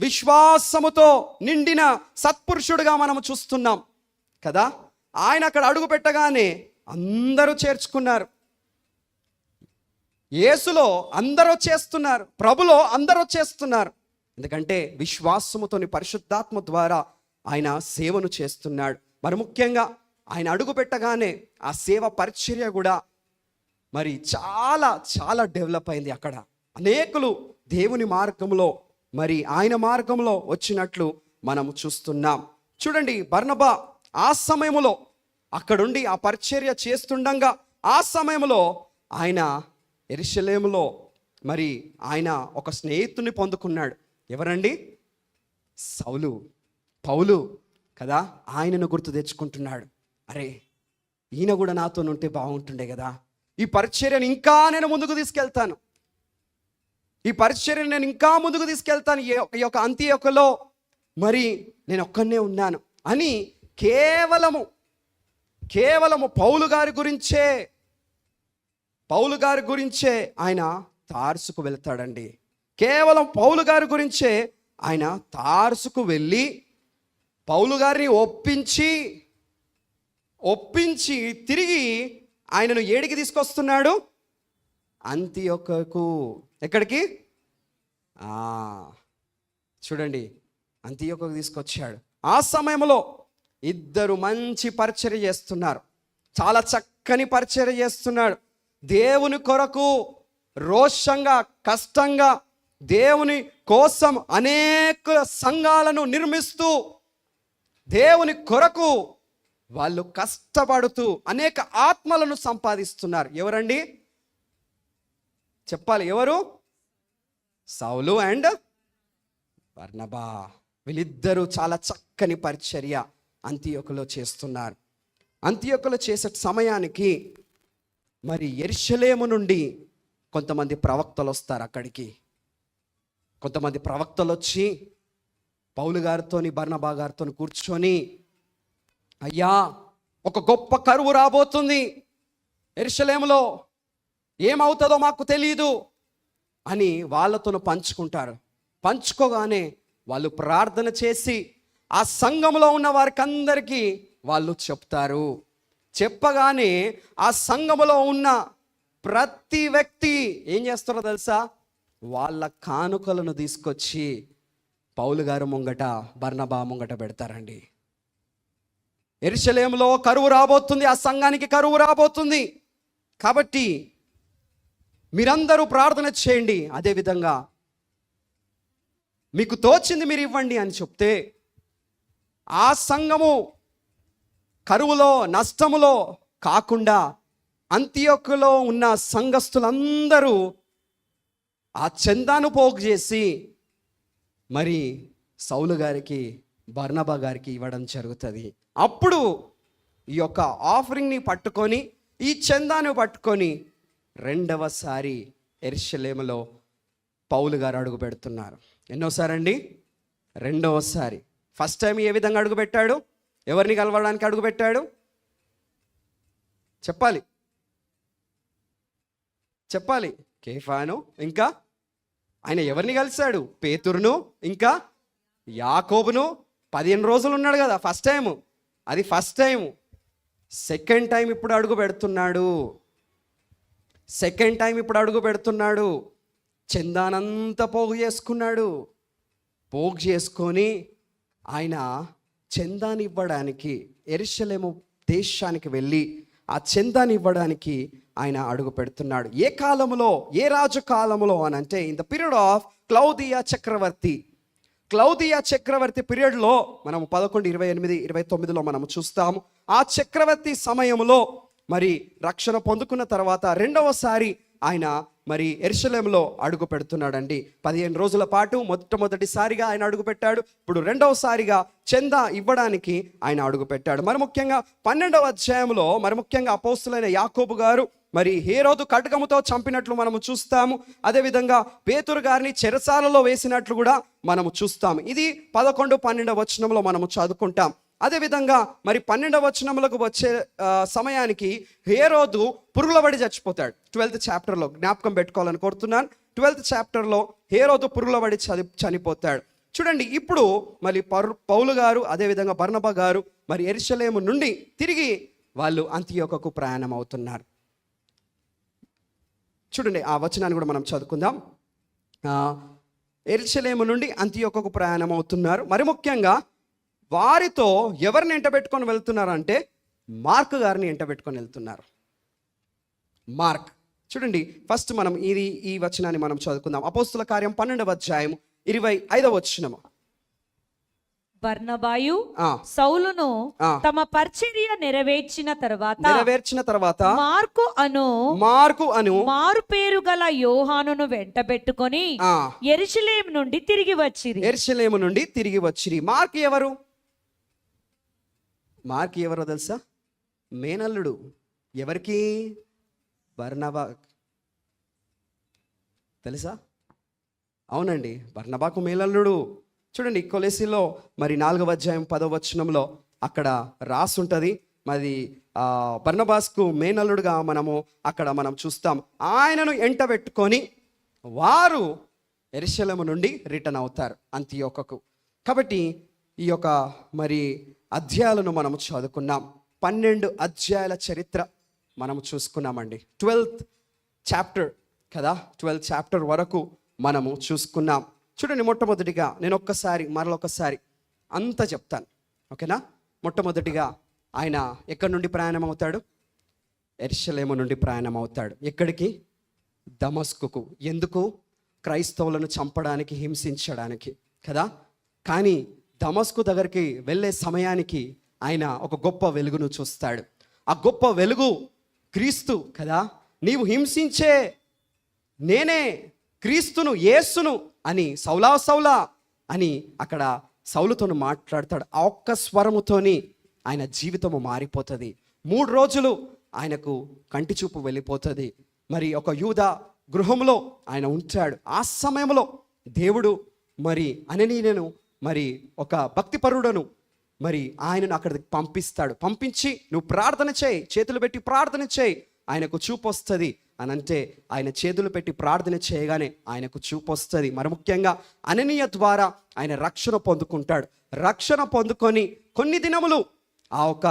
విశ్వాసముతో నిండిన సత్పురుషుడుగా మనము చూస్తున్నాం కదా. ఆయన అక్కడ అడుగు పెట్టగానే అందరూ చేర్చుకున్నారు. యేసులో అందరూ చేస్తున్నారు, ప్రభులో అందరూ చేస్తున్నారు. ఎందుకంటే విశ్వాసముతోని పరిశుద్ధాత్మ ద్వారా ఆయన సేవను చేస్తున్నాడు. మరి ముఖ్యంగా ఆయన అడుగు పెట్టగానే ఆ సేవ పరిచర్య కూడా మరి చాలా చాలా డెవలప్ అయింది. అక్కడ అనేకులు దేవుని మార్గంలో మరి ఆయన మార్గంలో వచ్చినట్లు మనము చూస్తున్నాం. చూడండి, బర్నబా ఆ సమయంలో అక్కడుండి ఆ పరిచర్య చేస్తుండగా ఆ సమయంలో ఆయన యెరూషలేములో మరి ఆయన ఒక స్నేహితుని పొందుకున్నాడు. ఎవరండి? పౌలు కదా. ఆయనను గుర్తు తెచ్చుకుంటున్నాడు. అరే, ఈయన కూడా నాతో ఉంటే బాగుంటుండే కదా. ఈ పరిచర్యను ఇంకా నేను ముందుకు తీసుకెళ్తాను, ఈ పరిచర్యను నేను ఇంకా ముందుకు తీసుకెళ్తాను. ఈ యొక్క అంతియోకులో మరి నేను ఒక్కనే ఉన్నాను అని కేవలము పౌలు గారి గురించే పౌలు గారి గురించే ఆయన తార్సుకు వెళ్తాడండి. కేవలం పౌలు గారి గురించే ఆయన తార్సుకు వెళ్ళి పౌలు గారిని ఒప్పించి తిరిగి ఆయనను ఏడికి తీసుకొస్తున్నాడు? అంతియొక్కకు. ఎక్కడికి? చూడండి, అంతియొక్కకు తీసుకొచ్చాడు. ఆ సమయంలో ఇద్దరు మంచి పరిచర్య చేస్తున్నారు, చాలా చక్కని పరిచర్య చేస్తున్నాడు. దేవుని కొరకు రోషంగా, కష్టంగా, దేవుని కోసం అనేక సంఘాలను నిర్మిస్తూ, దేవుని కొరకు వాళ్ళు కష్టపడుతూ అనేక ఆత్మలను సంపాదిస్తున్నారు. ఎవరండి? చెప్పాలి, ఎవరు? సౌలు అండ్ బర్నబా. వీళ్ళిద్దరూ చాలా చక్కని పరిచర్య అంతియొకలో చేస్తున్నారు. అంతియొకలో చేసే సమయానికి మరి యెరూషలేము నుండి కొంతమంది ప్రవక్తలు వస్తారు అక్కడికి. కొంతమంది ప్రవక్తలు వచ్చి పౌలు గారితోని బర్నబా గారితో కూర్చొని, అయ్యా, ఒక గొప్ప కరువు రాబోతుంది యెరూషలేములో, ఏమవుతుందో మాకు తెలియదు అని వాళ్ళతో పంచుకుంటారు. పంచుకోగానే వాళ్ళు ప్రార్థన చేసి ఆ సంఘంలో ఉన్న వారికి అందరికీ వాళ్ళు చెప్తారు. చెప్పగానే ఆ సంఘములో ఉన్న ప్రతి వ్యక్తి ఏం చేస్తారో తెలుసా? వాళ్ళ కానుకలను తీసుకొచ్చి పౌలు గారు ముంగట, బర్నబా ముంగట పెడతారండి. యెరూషలేములో కరువు రాబోతుంది, ఆ సంఘానికి కరువు రాబోతుంది, కాబట్టి మీరందరూ ప్రార్థన చేయండి, అదేవిధంగా మీకు తోచింది మీరు ఇవ్వండి అని చెప్తే ఆ సంఘము కరువులో, నష్టములో కాకుండా అంతియొక్కలో ఉన్న సంఘస్థులందరూ ఆ చందాను పోగు చేసి మరి సౌలు గారికి, బర్నబా గారికి ఇవ్వడం జరుగుతుంది. అప్పుడు ఈ యొక్క ఆఫరింగ్ని పట్టుకొని, ఈ చందాను పట్టుకొని రెండవసారి యెరూషలేములో పౌలు గారు అడుగు పెడుతున్నారు. ఎన్నోసారి అండి? రెండవసారి. ఫస్ట్ టైం ఏ విధంగా అడుగు పెట్టాడు? ఎవరిని కలవడానికి అడుగు పెట్టాడు? చెప్పాలి. కేఫాను, ఇంకా ఆయన ఎవరిని కలిశాడు? పేతురును, ఇంకా యాకోబును. 15 రోజులు ఉన్నాడు కదా ఫస్ట్ టైము, అది ఫస్ట్ టైము. సెకండ్ టైం ఇప్పుడు అడుగు పెడుతున్నాడు. చందానంతా పోగు చేసుకొని ఆయన చందాన్ని ఇవ్వడానికి యెరూషలేము దేశానికి వెళ్ళి ఆ చందాన్ని ఇవ్వడానికి ఆయన అడుగు పెడుతున్నాడు. ఏ కాలంలో, ఏ రాజు కాలంలో అని అంటే ఇన్ ద పీరియడ్ ఆఫ్ క్లౌదియా చక్రవర్తి పీరియడ్లో మనం 11:28-29లో మనం చూస్తాము. ఆ చక్రవర్తి సమయంలో మరి రక్షణ పొందుకున్న తర్వాత రెండవసారి ఆయన మరి యెరూషలేములో అడుగు పెడుతున్నాడండి. 15 రోజుల పాటు మొట్టమొదటిసారిగా ఆయన అడుగు పెట్టాడు. ఇప్పుడు రెండవసారిగా చందా ఇవ్వడానికి ఆయన అడుగు పెట్టాడు. మరి ముఖ్యంగా 12వ అధ్యాయంలో మరి ముఖ్యంగా అపోస్తులైన యాకోబు గారు మరి హేరోదు ఖడ్గముతో చంపినట్లు మనము చూస్తాము. అదేవిధంగా పేతురు గారిని చెరసాలలో వేసినట్లు కూడా మనము చూస్తాము. ఇది 11-12 వచనంలో మనము చదువుకుంటాం. అదేవిధంగా మరి 12వ వచనములకు వచ్చే సమయానికి హేరోదు పురుగులబడి చచ్చిపోతాడు. 12th చాప్టర్లో జ్ఞాపకం పెట్టుకోవాలని కోరుతున్నాను. 12th చాప్టర్లో హేరోదు పురుగులబడి చనిపోతాడు. చూడండి, ఇప్పుడు మరి పౌలు గారు అదేవిధంగా బర్నబా గారు మరి యెరూషలేము నుండి తిరిగి వాళ్ళు అంతియోకకు ప్రయాణం అవుతున్నారు. చూడండి, ఆ వచనాన్ని కూడా మనం చదువుకుందాం. యెరూషలేము నుండి అంతియోకకు ప్రయాణం అవుతున్నారు. మరి ముఖ్యంగా వారితో ఎవరిని ఎంటబెట్టుకొని వెళ్తున్నారు అంటే మార్క్ గారిని ఎంటబెట్టుకొని వెళ్తున్నారు. మార్క్, చూడండి, ఫస్ట్ మనం ఈ వచనాన్ని మనం చదువుకుందాం. అపోస్తుల కార్యం 12వ అధ్యాయం 25వ వచనము. బర్నబాయు సౌలును తమ పరిచర్య నెరవేర్చిన తర్వాత మార్కు అను మారు పేరు గల యోహానును వెంటబెట్టుకొని యెరూషలేము నుండి తిరిగి వచ్చిరి. మార్క్ ఎవరో తెలుసా? మేనల్లుడు. ఎవరికి? బర్నబా. తెలుసా? అవునండి, బర్నబాకు మేనల్లుడు. చూడండి, కొలెసీలో మరి 4వ అధ్యాయం 10వ వచనంలో అక్కడ రాసుంటుంది. మరి బర్నబాస్కు మేనల్లుడుగా మనం చూస్తాం. ఆయనను ఎంటబెట్టుకొని వారు యెరూషలేము నుండి రిటర్న్ అవుతారు అంతియోకకు. కాబట్టి ఈ యొక్క మరి అధ్యాయాలను మనం చదువుకున్నాం. 12 అధ్యాయాల చరిత్ర మనం చూసుకున్నామండి. 12th చాప్టర్ కదా, 12th చాప్టర్ వరకు మనము చూసుకున్నాం. చూడండి, మొట్టమొదటిగా నేను మరొకసారి అంతా చెప్తాను, ఓకేనా? మొట్టమొదటిగా ఆయన ఎక్కడి నుండి ప్రయాణం అవుతాడు? యెరూషలేము నుండి ప్రయాణం అవుతాడు. ఎక్కడికి? దమస్కుకు. ఎందుకు? క్రైస్తవులను చంపడానికి, హింసించడానికి కదా. కానీ దమస్కు దగ్గరికి వెళ్ళే సమయానికి ఆయన ఒక గొప్ప వెలుగును చూస్తాడు. ఆ గొప్ప వెలుగు క్రీస్తు కదా. నీవు హింసించే నేనే క్రీస్తును, యేసును అని సౌలా సౌలా అని అక్కడ సౌలుతో మాట్లాడతాడు. ఆ ఒక్క స్వరముతోని ఆయన జీవితము మారిపోతుంది. 3 రోజులు ఆయనకు కంటి చూపు వెళ్ళిపోతుంది. మరి ఒక యూద గృహంలో ఆయన ఉంటాడు. ఆ సమయంలో దేవుడు మరి అననీయను, మరి ఒక భక్తిపరుడను, మరి ఆయనను అక్కడికి పంపించి నువ్వు ప్రార్థన చేయి, చేతులు పెట్టి ప్రార్థన చేయి, ఆయనకు చూపు వస్తుంది అని అంటే ఆయన చేతులు పెట్టి ప్రార్థన చేయగానే ఆయనకు చూపు వస్తుంది. మరి ముఖ్యంగా అననీయ ద్వారా ఆయన రక్షణ పొందుకుంటాడు. రక్షణ పొందుకొని కొన్ని దినములు ఆ ఒక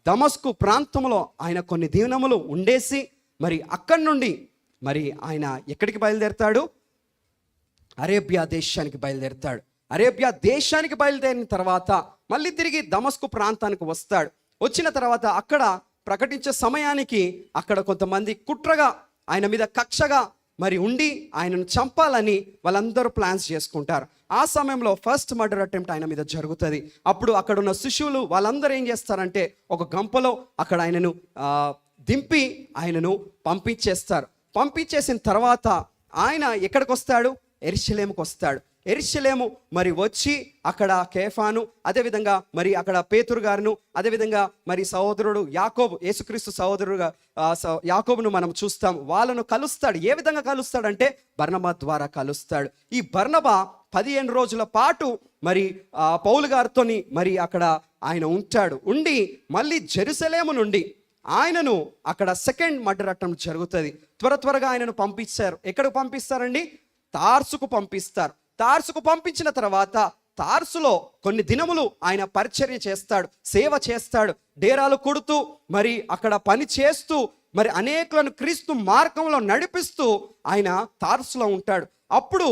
దమస్కు ప్రాంతంలో ఆయన కొన్ని దినములు ఉండేసి మరి అక్కడి నుండి మరి ఆయన ఎక్కడికి బయలుదేరుతాడు? అరేబియా దేశానికి బయలుదేరుతాడు. అరేబియా దేశానికి బయలుదేరిన తర్వాత మళ్ళీ తిరిగి దమస్కు ప్రాంతానికి వస్తాడు. వచ్చిన తర్వాత అక్కడ ప్రకటించే సమయానికి అక్కడ కొంతమంది కుట్రగా ఆయన మీద కక్షగా మరి ఉండి ఆయనను చంపాలని వాళ్ళందరూ ప్లాన్స్ చేసుకుంటారు. ఆ సమయంలో ఫస్ట్ మర్డర్ అటెంప్ట్ ఆయన మీద జరుగుతుంది. అప్పుడు అక్కడ ఉన్న శిష్యులు వాళ్ళందరూ ఏం చేస్తారంటే ఒక గంపలో అక్కడ ఆయనను దింపి ఆయనను పంపించేస్తారు. పంపించేసిన తర్వాత ఆయన ఎక్కడికి వస్తాడు? యెరూషలేముకు వస్తాడు. యెరూషలేము మరి వచ్చి అక్కడ కేఫాను, అదేవిధంగా మరి అక్కడ పేతురు గారును, అదేవిధంగా మరి సహోదరుడు యాకోబు, యేసుక్రీస్తు సహోదరుడుగా యాకోబును మనం చూస్తాం. వాళ్ళను కలుస్తాడు. ఏ విధంగా కలుస్తాడంటే బర్నబా ద్వారా కలుస్తాడు. ఈ బర్నబా 15 రోజుల పాటు మరి పౌలు గారితో మరి అక్కడ ఆయన ఉంటాడు. ఉండి మళ్ళీ జెరూసలేము నుండి ఆయనను అక్కడ సెకండ్ మర్డర్ అటెంప్ట్ జరుగుతుంది. త్వరగా ఆయనను పంపిస్తారు. ఎక్కడికి పంపిస్తారండి? తార్సుకు పంపిస్తారు. తార్సుకు పంపించిన తర్వాత తార్సులో కొన్ని దినములు ఆయన పరిచర్య చేస్తాడు, సేవ చేస్తాడు, డేరాలు కొడుతూ మరి అక్కడ పని చేస్తూ మరి అనేకులను క్రీస్తు మార్గంలో నడిపిస్తూ ఆయన తార్సులో ఉంటాడు. అప్పుడు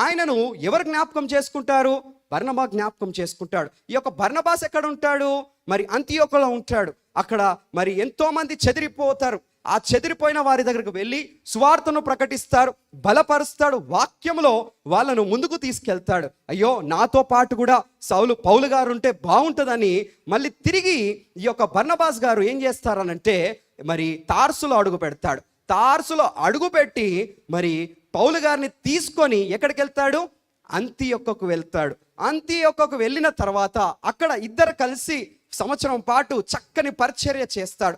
ఆయనను ఎవరు జ్ఞాపకం చేసుకుంటారు? బర్నబా జ్ఞాపకం చేసుకుంటాడు. ఈ యొక్క బర్నబాస్ ఎక్కడ ఉంటాడు? మరి అంతియోకలో ఉంటాడు. అక్కడ మరి ఎంతో మంది చెదిరిపోతారు. ఆ చెదిరిపోయిన వారి దగ్గరకు వెళ్ళి సువార్తను ప్రకటిస్తారు, బలపరుస్తాడు, వాక్యంలో వాళ్ళను ముందుకు తీసుకెళ్తాడు. అయ్యో నాతో పాటు కూడా పౌలు గారు ఉంటే బాగుంటుందని మళ్ళీ తిరిగి ఈ యొక్క బర్నబాస్ గారు ఏం చేస్తారనంటే మరి తార్సులో అడుగు పెడతాడు. తార్సులో అడుగుపెట్టి మరి పౌలు గారిని తీసుకొని ఎక్కడికి వెళ్తాడు? అంతియొక్కకు వెళ్తాడు. అంతియొక్కకు వెళ్ళిన తర్వాత అక్కడ ఇద్దరు కలిసి సంవత్సరం పాటు చక్కని పరిచర్య చేస్తాడు.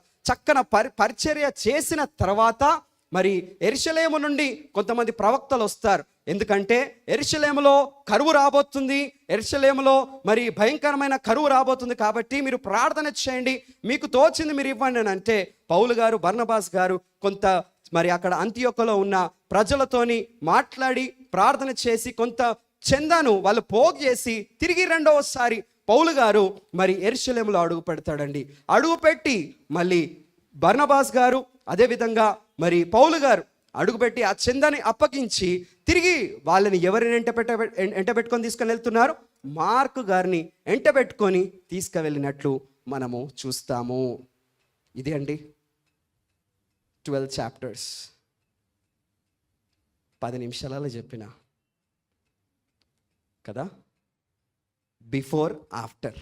పరిచర్య చేసిన తర్వాత మరి యెరూషలేము నుండి కొంతమంది ప్రవక్తలు వస్తారు. ఎందుకంటే యెరూషలేములో కరువు రాబోతుంది, యెరూషలేములో మరి భయంకరమైన కరువు రాబోతుంది, కాబట్టి మీరు ప్రార్థన చేయండి, మీకు తోచింది మీరు ఇవ్వండి అని అంటే పౌలు గారు, బర్నబాస్ గారు కొంత మరి అక్కడ అంతియొక్కలో ఉన్న ప్రజలతోని మాట్లాడి ప్రార్థన చేసి కొంత చందాను వాళ్ళు పోగు చేసి తిరిగి రెండవసారి పౌలు గారు మరి యెరూషలేములో అడుగు పెడతాడండి. అడుగు పెట్టి మళ్ళీ బర్నబాస్ గారు అదేవిధంగా మరి పౌలు గారు అడుగుపెట్టి ఆ చందాన్ని అప్పగించి తిరిగి వాళ్ళని ఎవరిని ఎంటబెట్టుకొని తీసుకొని వెళ్తున్నారు? మార్కు గారిని ఎంటబెట్టుకొని తీసుకువెళ్ళినట్లు మనము చూస్తాము. ఇదే అండి 12 చాప్టర్స్. 10 నిమిషాలలో చెప్పిన కదా. బిఫోర్ ఆఫ్టర్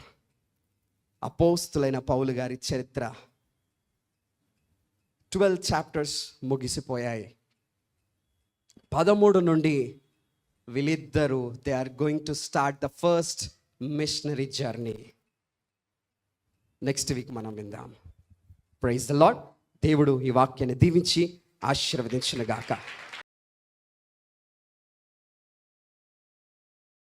అపోస్తులైన పౌలు గారి చరిత్ర 12 చాప్టర్స్ ముగిసిపోయాయి. 13 నుండి వీళ్ళిద్దరూ they are going to start the first missionary journey. Next week మనం విందాం. Praise the lord. దేవుడు ఈ వాక్యాన్ని దీవించి ఆశీర్వదించును గాక.